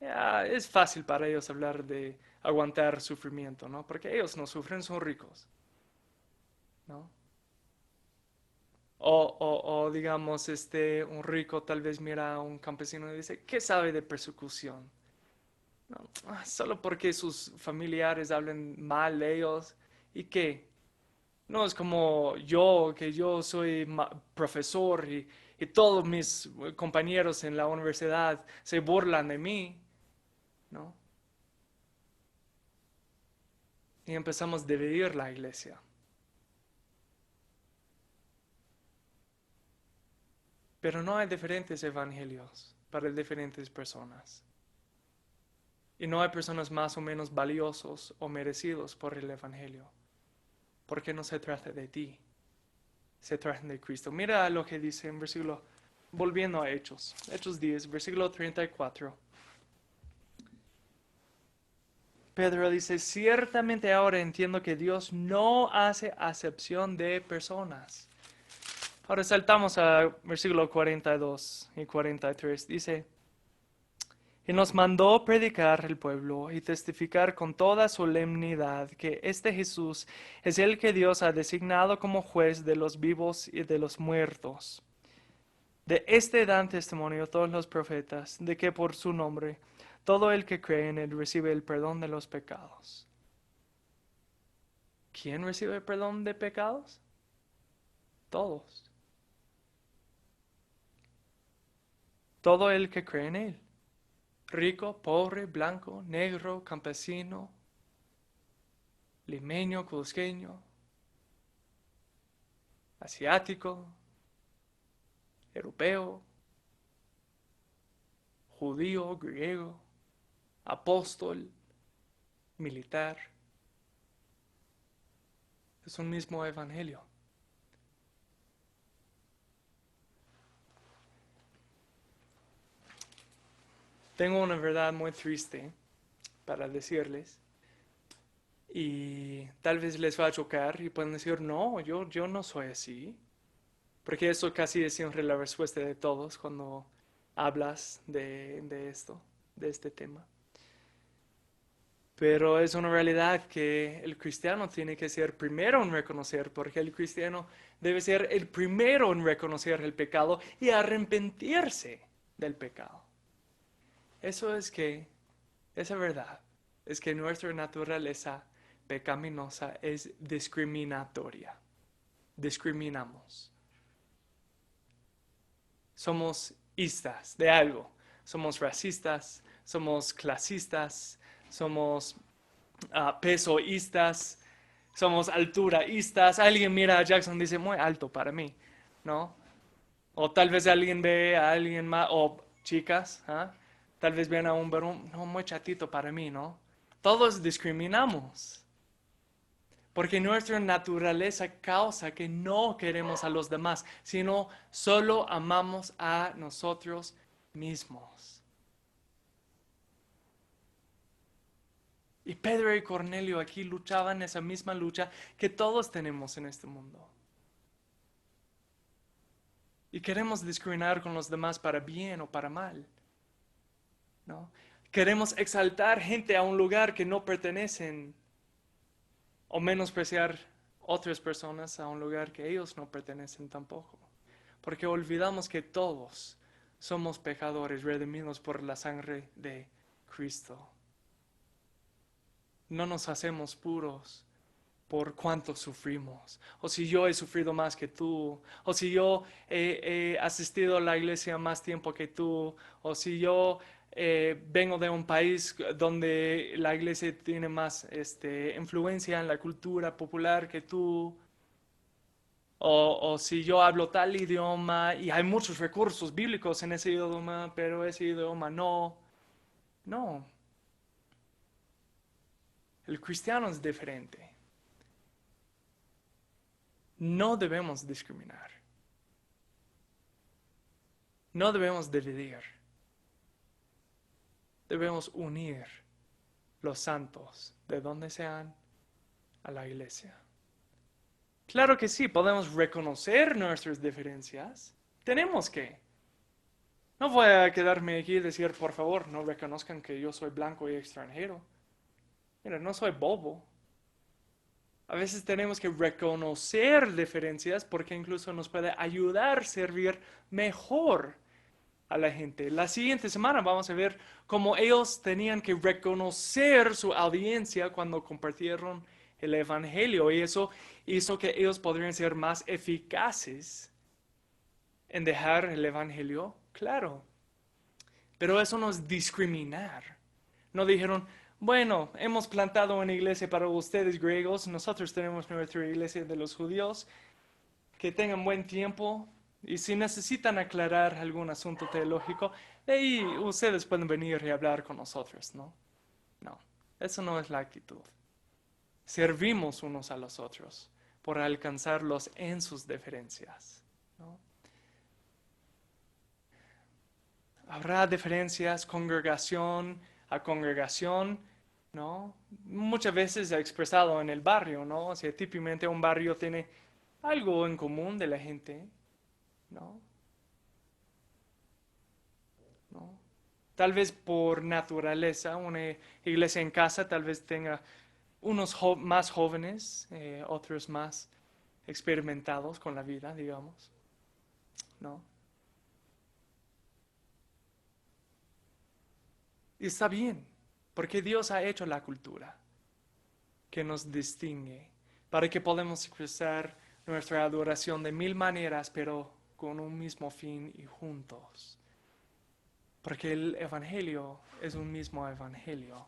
ya, es fácil para ellos hablar de aguantar sufrimiento, ¿no? Porque ellos no sufren, son ricos, ¿no? O digamos, un rico tal vez mira a un campesino y dice: ¿qué sabe de persecución? No, solo porque sus familiares hablen mal de ellos. ¿Y qué? No es como yo, que yo soy profesor y todos mis compañeros en la universidad se burlan de mí, ¿no? Y empezamos a dividir la iglesia. Pero no hay diferentes evangelios para diferentes personas. Y no hay personas más o menos valiosos o merecidos por el evangelio. Porque no se trata de ti, se trata de Cristo. Mira lo que dice en versículo volviendo a Hechos. Hechos 10, versículo 34. Pedro dice, ciertamente ahora entiendo que Dios no hace acepción de personas. Ahora saltamos a versículo 42 y 43. Dice, y nos mandó predicar al pueblo y testificar con toda solemnidad que este Jesús es el que Dios ha designado como juez de los vivos y de los muertos. De este dan testimonio todos los profetas, de que por su nombre todo el que cree en él recibe el perdón de los pecados. ¿Quién recibe el perdón de pecados? Todos. Todo el que cree en él. Rico, pobre, blanco, negro, campesino, limeño, cusqueño, asiático, europeo, judío, griego, apóstol, militar. Es un mismo evangelio. Tengo una verdad muy triste para decirles y tal vez les va a chocar y pueden decir, no, yo no soy así. Porque eso casi es siempre la respuesta de todos cuando hablas de esto, de este tema. Pero es una realidad que el cristiano tiene que ser primero en reconocer, porque el cristiano debe ser el primero en reconocer el pecado y arrepentirse del pecado. Eso es que, esa verdad, es que nuestra naturaleza pecaminosa es discriminatoria. Discriminamos. Somos istas de algo. Somos racistas, somos clasistas, somos pesoístas, somos alturaístas. Alguien mira a Jackson y dice, muy alto para mí, ¿no? O tal vez alguien ve a alguien más, o chicas, tal vez ven a un varón, no, muy chatito para mí, ¿no? Todos discriminamos. Porque nuestra naturaleza causa que no queremos a los demás, sino solo amamos a nosotros mismos. Y Pedro y Cornelio aquí luchaban esa misma lucha que todos tenemos en este mundo. Y queremos discriminar con los demás para bien o para mal, ¿no? Queremos exaltar gente a un lugar que no pertenecen. O menospreciar otras personas a un lugar que ellos no pertenecen tampoco. Porque olvidamos que todos somos pecadores redimidos por la sangre de Cristo. No nos hacemos puros por cuánto sufrimos. O si yo he sufrido más que tú. O si yo he asistido a la iglesia más tiempo que tú. O si yo vengo de un país donde la iglesia tiene más influencia en la cultura popular que tú. O si yo hablo tal idioma y hay muchos recursos bíblicos en ese idioma, pero ese idioma no. No. El cristiano es diferente. No debemos discriminar. No debemos dividir. Debemos unir los santos, de donde sean, a la iglesia. Claro que sí, podemos reconocer nuestras diferencias. Tenemos que. No voy a quedarme aquí y decir, por favor, no reconozcan que yo soy blanco y extranjero. Mira, no soy bobo. A veces tenemos que reconocer diferencias porque incluso nos puede ayudar a servir mejor a la gente. La siguiente semana vamos a ver cómo ellos tenían que reconocer su audiencia cuando compartieron el evangelio y eso hizo que ellos podrían ser más eficaces en dejar el evangelio claro. Pero eso no es discriminar. No dijeron, bueno, hemos plantado una iglesia para ustedes griegos, nosotros tenemos nuestra iglesia de los judíos, que tengan buen tiempo y si necesitan aclarar algún asunto teológico, de ahí ustedes pueden venir y hablar con nosotros, ¿no? No, eso no es la actitud. Servimos unos a los otros por alcanzarlos en sus diferencias, ¿no? habrá diferencias congregación a congregación, ¿no? Muchas veces expresado en el barrio, ¿no? O sea, típicamente un barrio tiene algo en común de la gente, ¿no? ¿No? Tal vez por naturaleza, una iglesia en casa tal vez tenga unos más jóvenes, otros más experimentados con la vida, digamos, ¿no? Y está bien, porque Dios ha hecho la cultura que nos distingue, para que podamos expresar nuestra adoración de mil maneras, pero con un mismo fin y juntos. Porque el Evangelio es un mismo Evangelio.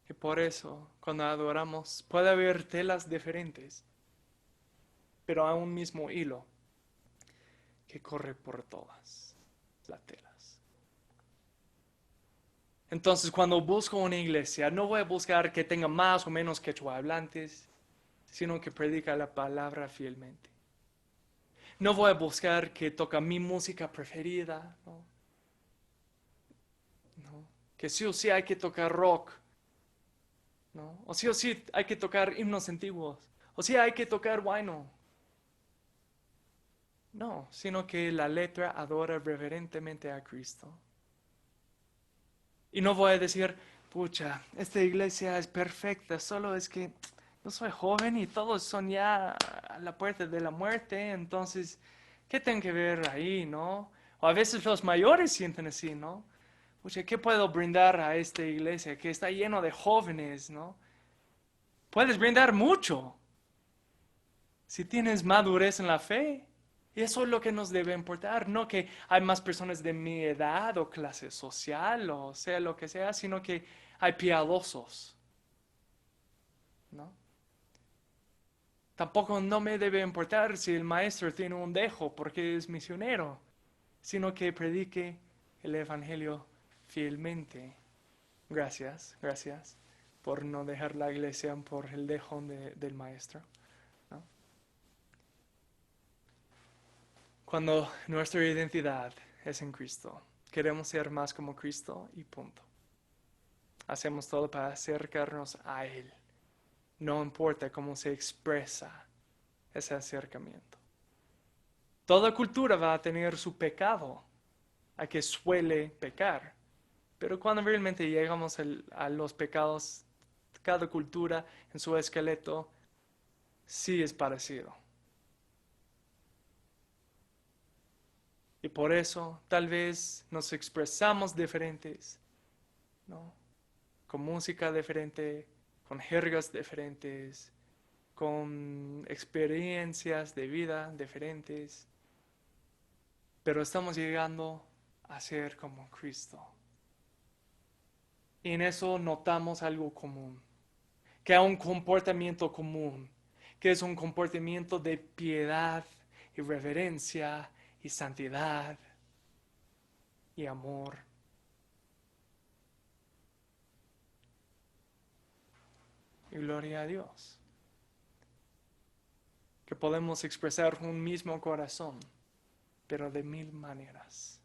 Y por eso, cuando adoramos, puede haber telas diferentes, pero hay un mismo hilo que corre por todas las telas. Entonces, cuando busco una iglesia, no voy a buscar que tenga más o menos quechua hablantes, sino que predica la palabra fielmente. No voy a buscar que toca mi música preferida, ¿no? ¿No? Que sí o sí hay que tocar rock, ¿no? O sí hay que tocar himnos antiguos, o sí hay que tocar guayno. No, sino que la letra adora reverentemente a Cristo. Y no voy a decir, pucha, esta iglesia es perfecta, solo es que yo soy joven y todos son ya a la puerta de la muerte, entonces, ¿qué tengo que ver ahí, no? O a veces los mayores sienten así, ¿no? Pucha, ¿qué puedo brindar a esta iglesia que está lleno de jóvenes, ¿no? Puedes brindar mucho si tienes madurez en la fe. Y eso es lo que nos debe importar, no que hay más personas de mi edad o clase social o sea lo que sea, sino que hay piadosos, ¿no? Tampoco no me debe importar si el maestro tiene un dejo porque es misionero, sino que predique el evangelio fielmente. Gracias, gracias por no dejar la iglesia por el dejo del maestro, ¿no? Cuando nuestra identidad es en Cristo, queremos ser más como Cristo y punto. Hacemos todo para acercarnos a Él. No importa cómo se expresa ese acercamiento. Toda cultura va a tener su pecado, a que suele pecar. Pero cuando realmente llegamos a los pecados, cada cultura en su esqueleto sí es parecido. Y por eso tal vez nos expresamos diferentes, ¿no? Con música diferente, con jergas diferentes, con experiencias de vida diferentes, pero estamos llegando a ser como Cristo. Y en eso notamos algo común, que hay un comportamiento común, que es un comportamiento de piedad y reverencia y santidad y amor. Y gloria a Dios, que podemos expresar un mismo corazón, pero de mil maneras.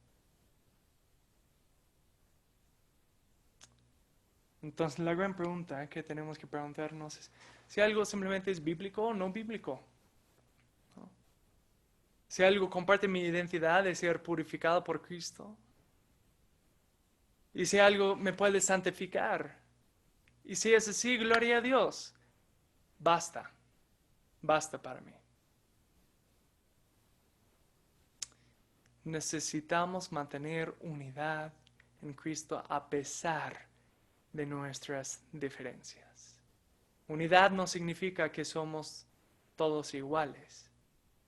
Entonces la gran pregunta que tenemos que preguntarnos es si algo simplemente es bíblico o no bíblico, ¿no? Si algo comparte mi identidad de ser purificado por Cristo, y si algo me puede santificar, y si es así, gloria a Dios, basta, basta para mí. Necesitamos mantener unidad en Cristo a pesar de nuestras diferencias. Unidad no significa que somos todos iguales,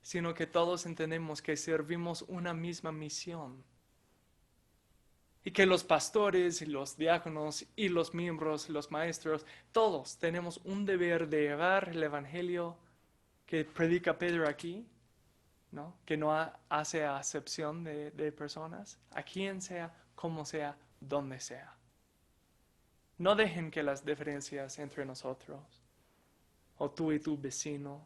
sino que todos entendemos que servimos una misma misión. Y que los pastores y los diáconos y los miembros, los maestros, todos tenemos un deber de llevar el evangelio que predica Pedro aquí, ¿no? Que no hace acepción de personas, a quien sea, como sea, donde sea. No dejen que las diferencias entre nosotros, o tú y tu vecino,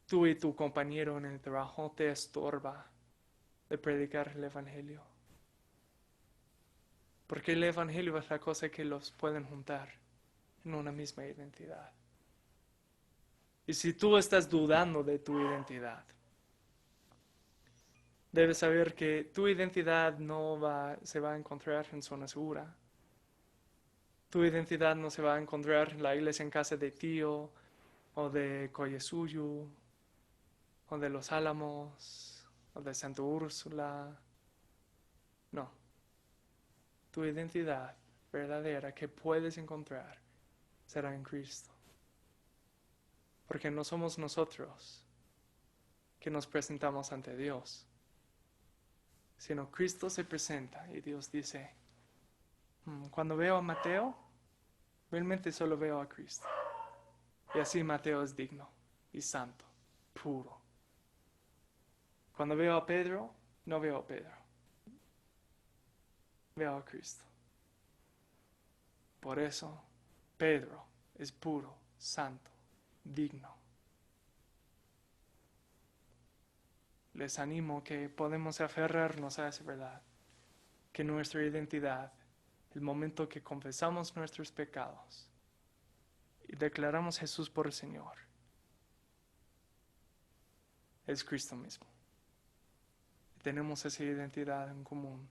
tú y tu compañero en el trabajo, te estorba de predicar el evangelio. Porque el Evangelio es la cosa que los pueden juntar en una misma identidad. Y si tú estás dudando de tu identidad, debes saber que tu identidad se va a encontrar en zona segura. Tu identidad no se va a encontrar en la iglesia en casa de Tío, o de Koyesuyu, o de Los Álamos, o de Santa Úrsula. No. Tu identidad verdadera que puedes encontrar será en Cristo. Porque no somos nosotros que nos presentamos ante Dios, sino Cristo se presenta y Dios dice, cuando veo a Mateo, realmente solo veo a Cristo. Y así Mateo es digno y santo, puro. Cuando veo a Pedro, no veo a Pedro, veo a Cristo. Por eso, Pedro es puro, santo, digno. Les animo que podemos aferrarnos a esa verdad, que nuestra identidad, el momento que confesamos nuestros pecados y declaramos a Jesús por el Señor, es Cristo mismo. Tenemos esa identidad en común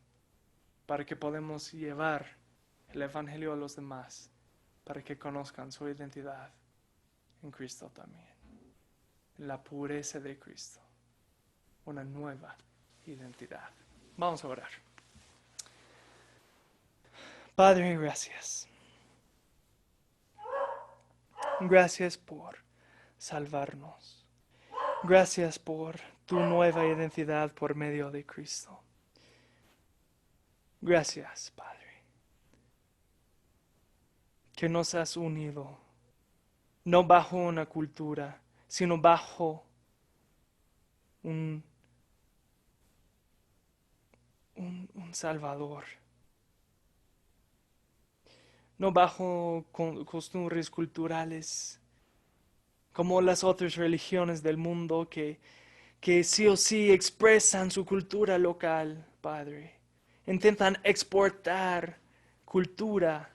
para que podamos llevar el Evangelio a los demás, para que conozcan su identidad en Cristo también, la pureza de Cristo, una nueva identidad. Vamos a orar. Padre, gracias. Gracias por salvarnos. Gracias por tu nueva identidad por medio de Cristo. Gracias, Padre, que nos has unido, no bajo una cultura, sino bajo un Salvador. No bajo costumbres culturales como las otras religiones del mundo que sí o sí expresan su cultura local, Padre. Intentan exportar cultura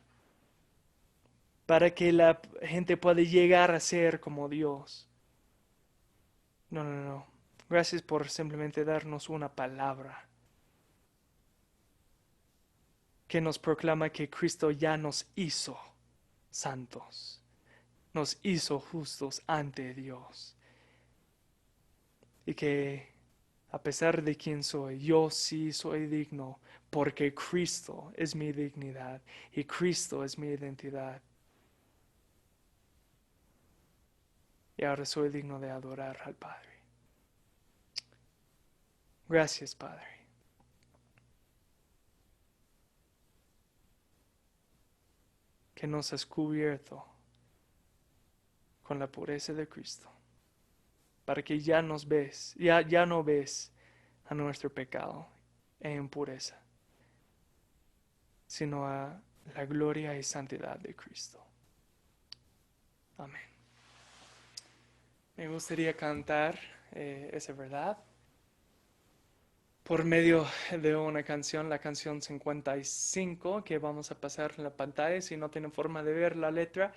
para que la gente pueda llegar a ser como Dios. No, no, no. Gracias por simplemente darnos una palabra que nos proclama que Cristo ya nos hizo santos, nos hizo justos ante Dios. Y que a pesar de quién soy, yo sí soy digno porque Cristo es mi dignidad y Cristo es mi identidad. Y ahora soy digno de adorar al Padre. Gracias, Padre. Que nos has cubierto con la pureza de Cristo. Para que ya nos ves, ya no ves a nuestro pecado e impureza, sino a la gloria y santidad de Cristo. Amén. Me gustaría cantar esa verdad por medio de una canción, la canción 55, que vamos a pasar en la pantalla. Si no tienen forma de ver la letra,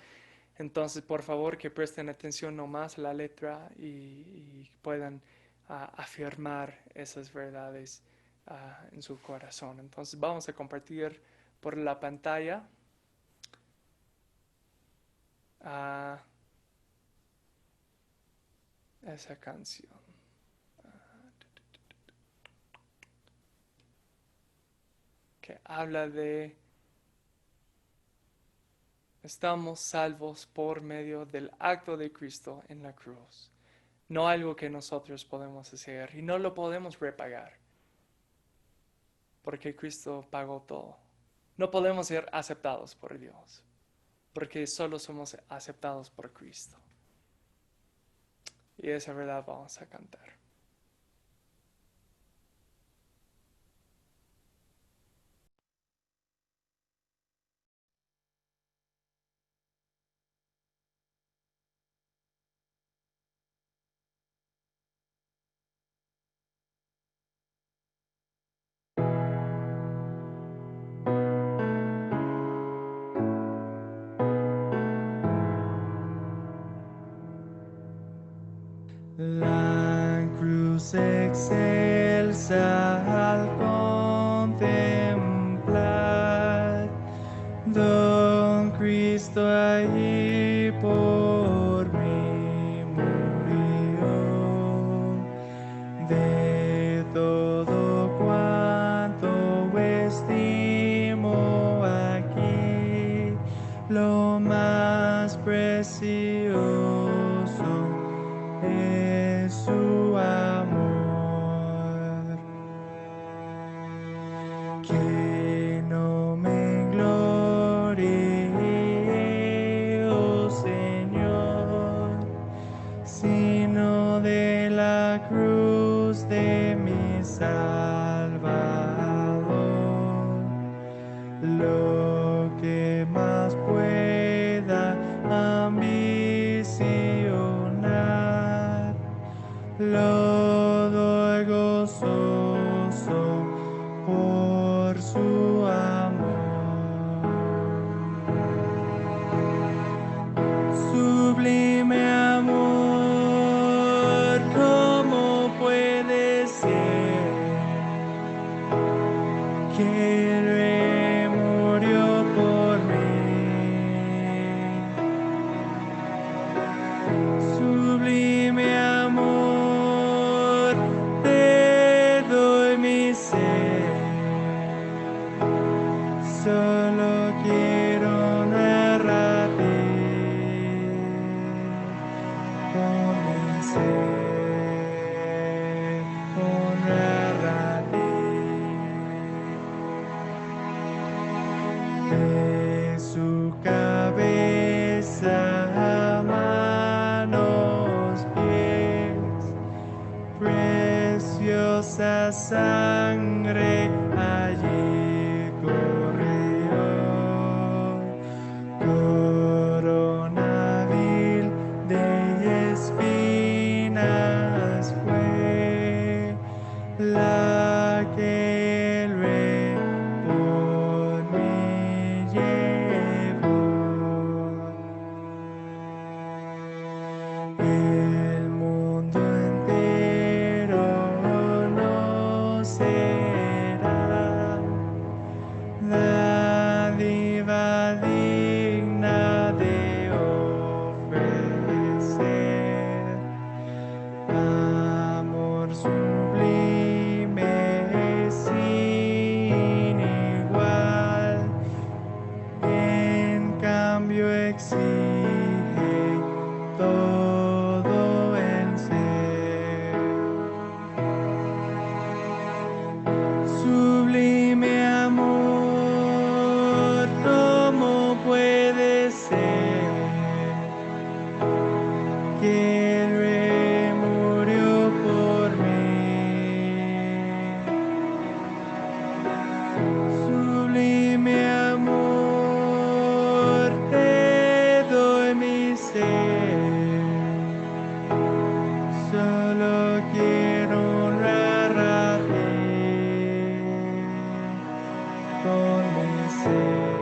entonces por favor que presten atención nomás a la letra y puedan afirmar esas verdades en su corazón. Entonces vamos a compartir por la pantalla esa canción. Que habla de estamos salvos por medio del acto de Cristo en la cruz. No algo que nosotros podemos hacer y no lo podemos repagar. Porque Cristo pagó todo. No podemos ser aceptados por Dios. Porque solo somos aceptados por Cristo. Y esa verdad vamos a cantar. Cristo allí por mí murió. De todo cuanto estimo aquí, lo más precioso es su amor. Que no me gloríe, oh Señor, sino de la cruz de mi Salvador. Lo que más pueda ambicionar, lo doy gozoso por su amor. Sublime amor, ¿cómo puede ser que el Rey murió por mí? Sublime amor, te doy mi ser. Solo quiero honrar a ti con mi ser, honrar a ti. De su cabeza a manos, pies, preciosa sangre allí corrió. Corona vil de espinas fue la que el Rey por mí llevó. El mundo entero no será dádiva digna de ofrecer. Amor sublime sin igual, en cambio exige todo el ser. Sublime amor, ¿cómo puede ser que el Rey murió por mí? Sublime amor, te doy mi ser. Solo quiero honrar a ti con mi ser,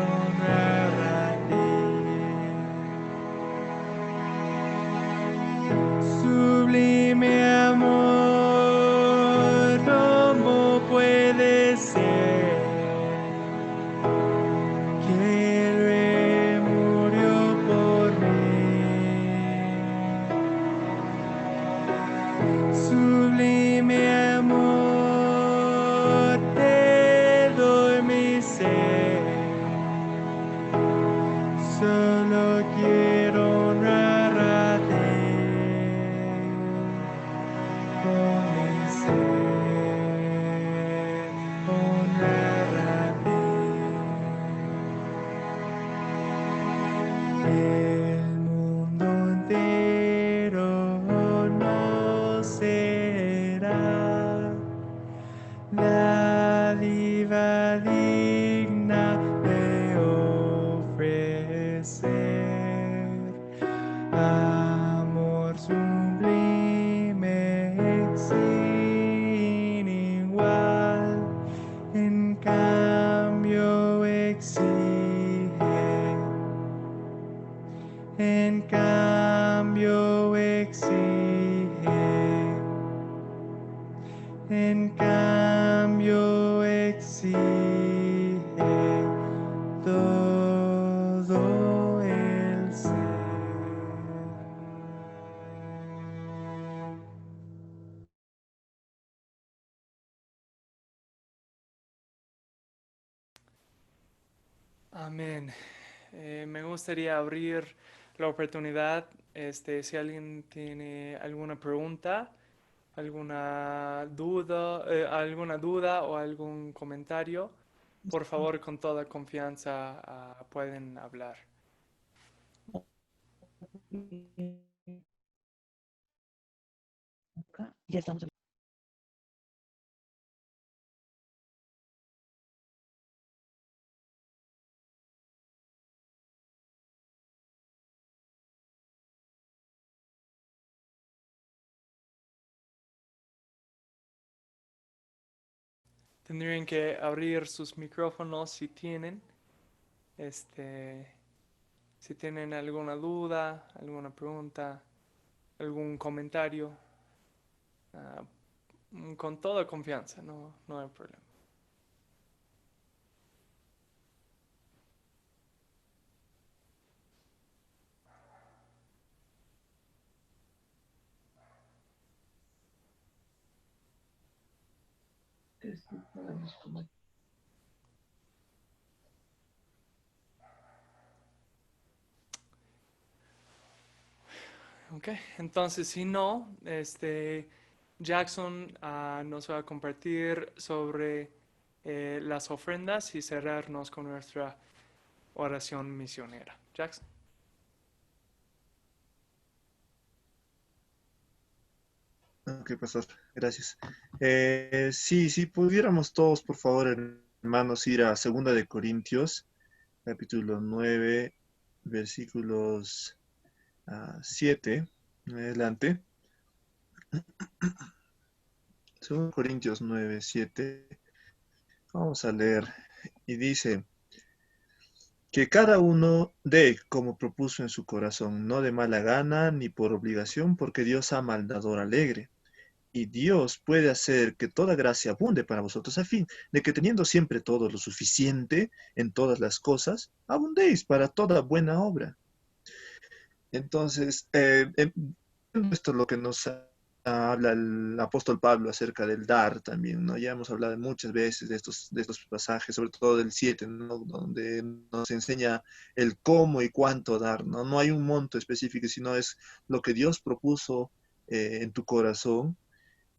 honrar a ti. Sublime amor, ¿cómo puede ser que el Rey murió por mí? Sublime amor, te doy mi ser. Solo quiero honrar a ti con mi ser, honrar a ti. El mundo entero no será dádiva digna de ofrecer. Amor sublime sin igual, en cambio exige, en cambio exige, en cambio exige todo. Amén. Me gustaría abrir la oportunidad, si alguien tiene alguna duda o algún comentario, por favor, con toda confianza, pueden hablar. Ya estamos. Tendrían que abrir sus micrófonos si tienen, este, si tienen alguna duda, alguna pregunta, algún comentario, ah, con toda confianza, no hay problema. Ok, entonces si no, Jackson nos va a compartir sobre las ofrendas y cerrarnos con nuestra oración misionera. Jackson. Ok, pastor, gracias. Sí, si pudiéramos todos, por favor, hermanos, ir a Segunda de Corintios, capítulo 9, versículos 7, en adelante. Segunda de Corintios 9, 7. Vamos a leer. Y dice, que cada uno dé como propuso en su corazón, no de mala gana ni por obligación, porque Dios ama al dador alegre. Y Dios puede hacer que toda gracia abunde para vosotros, a fin de que teniendo siempre todo lo suficiente en todas las cosas, abundéis para toda buena obra. Entonces, esto es lo que nos habla el apóstol Pablo acerca del dar también, ¿no? Ya hemos hablado muchas veces de estos pasajes, sobre todo del 7, ¿no? Donde nos enseña el cómo y cuánto dar, ¿no? No hay un monto específico, sino es lo que Dios propuso en tu corazón,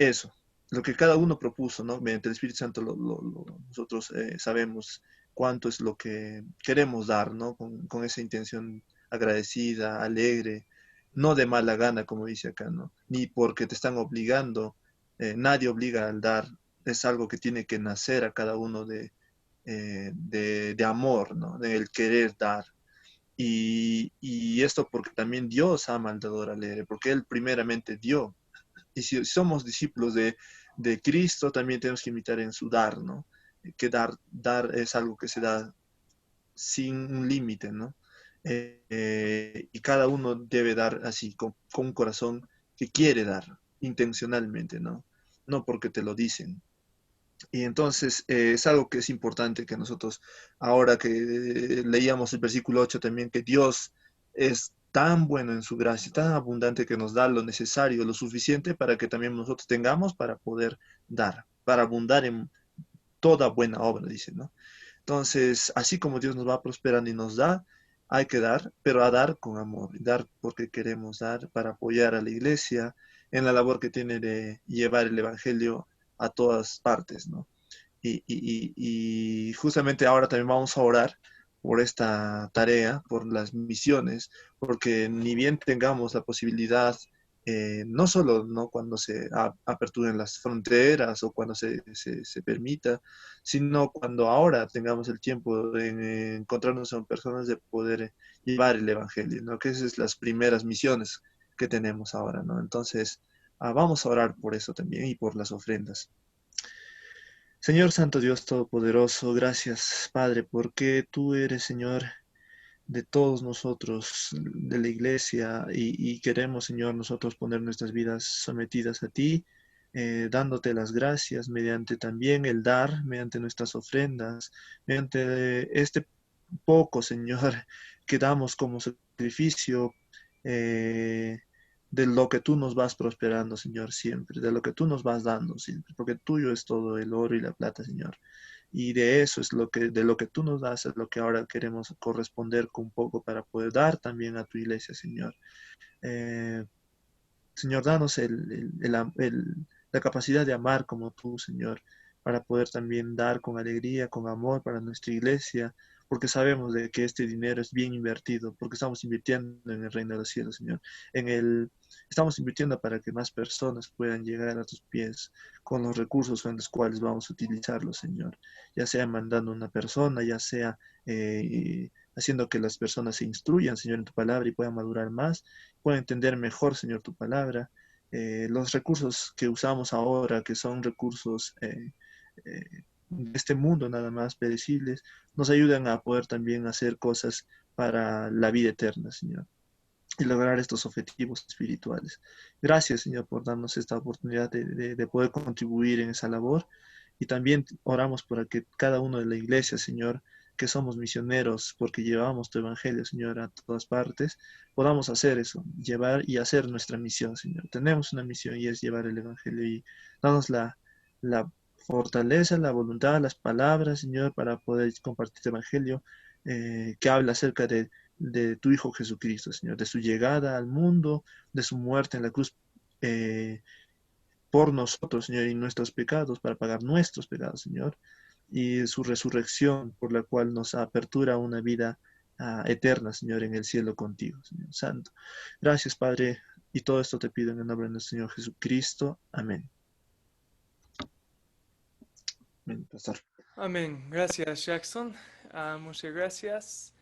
eso, lo que cada uno propuso, ¿no? Mediante el Espíritu Santo nosotros sabemos cuánto es lo que queremos dar, ¿no? Con esa intención agradecida, alegre, no de mala gana, como dice acá, ¿no? Ni porque te están obligando, nadie obliga al dar, es algo que tiene que nacer a cada uno de amor, ¿no? Del querer dar. Y esto porque también Dios ama al dador alegre, porque Él primeramente dio. Y si somos discípulos de Cristo, también tenemos que imitar en su dar, ¿no? Que dar es algo que se da sin un límite, ¿no? Y cada uno debe dar así, con un corazón que quiere dar, intencionalmente, ¿no? No porque te lo dicen. Y entonces es algo que es importante que nosotros, ahora que leíamos el versículo 8 también, que Dios es tan bueno en su gracia, tan abundante que nos da lo necesario, lo suficiente para que también nosotros tengamos para poder dar, para abundar en toda buena obra, dice, ¿no? Entonces, así como Dios nos va prosperando y nos da, hay que dar, pero a dar con amor, dar porque queremos dar, para apoyar a la iglesia en la labor que tiene de llevar el Evangelio a todas partes, ¿no? Y justamente ahora también vamos a orar por esta tarea, por las misiones, porque ni bien tengamos la posibilidad, no solo ¿no? cuando se aperturen las fronteras o cuando se permita, sino cuando ahora tengamos el tiempo de encontrarnos con personas de poder llevar el Evangelio, ¿no? Que esas son las primeras misiones que tenemos ahora, ¿no? Entonces, vamos a orar por eso también y por las ofrendas. Señor Santo Dios Todopoderoso, gracias Padre, porque tú eres Señor de todos nosotros, de la iglesia, y queremos Señor nosotros poner nuestras vidas sometidas a ti, dándote las gracias mediante también el dar, mediante nuestras ofrendas, mediante este poco Señor que damos como sacrificio. de lo que tú nos vas prosperando, Señor, siempre, de lo que tú nos vas dando siempre, porque tuyo es todo el oro y la plata, Señor. Y de eso es de lo que tú nos das, es lo que ahora queremos corresponder con un poco para poder dar también a tu iglesia, Señor. Eh, Señor, danos la capacidad de amar como tú, Señor, para poder también dar con alegría, con amor para nuestra iglesia, porque sabemos de que este dinero es bien invertido, porque estamos invirtiendo en el reino de los cielos, Señor. Estamos invirtiendo para que más personas puedan llegar a tus pies con los recursos con los cuales vamos a utilizarlos, Señor. Ya sea mandando una persona, ya sea haciendo que las personas se instruyan, Señor, en tu palabra y puedan madurar más, pueda entender mejor, Señor, tu palabra. Los recursos que usamos ahora, que son recursos de este mundo nada más perecibles, nos ayudan a poder también hacer cosas para la vida eterna, Señor, y lograr estos objetivos espirituales. Gracias, Señor, por darnos esta oportunidad de poder contribuir en esa labor. Y también oramos para que cada uno de la iglesia, Señor, que somos misioneros porque llevamos tu evangelio, Señor, a todas partes, podamos hacer eso, llevar y hacer nuestra misión, Señor. Tenemos una misión y es llevar el evangelio y danos la fortaleza, la voluntad, las palabras, Señor, para poder compartir el evangelio que habla acerca de tu Hijo Jesucristo, Señor, de su llegada al mundo, de su muerte en la cruz por nosotros, Señor, y nuestros pecados, para pagar nuestros pecados, Señor, y su resurrección, por la cual nos apertura una vida eterna, Señor, en el cielo contigo, Señor Santo. Gracias, Padre, y todo esto te pido en el nombre de nuestro Señor Jesucristo. Amén. Amén, pastor. Amén. Gracias, Jackson. Muchas gracias.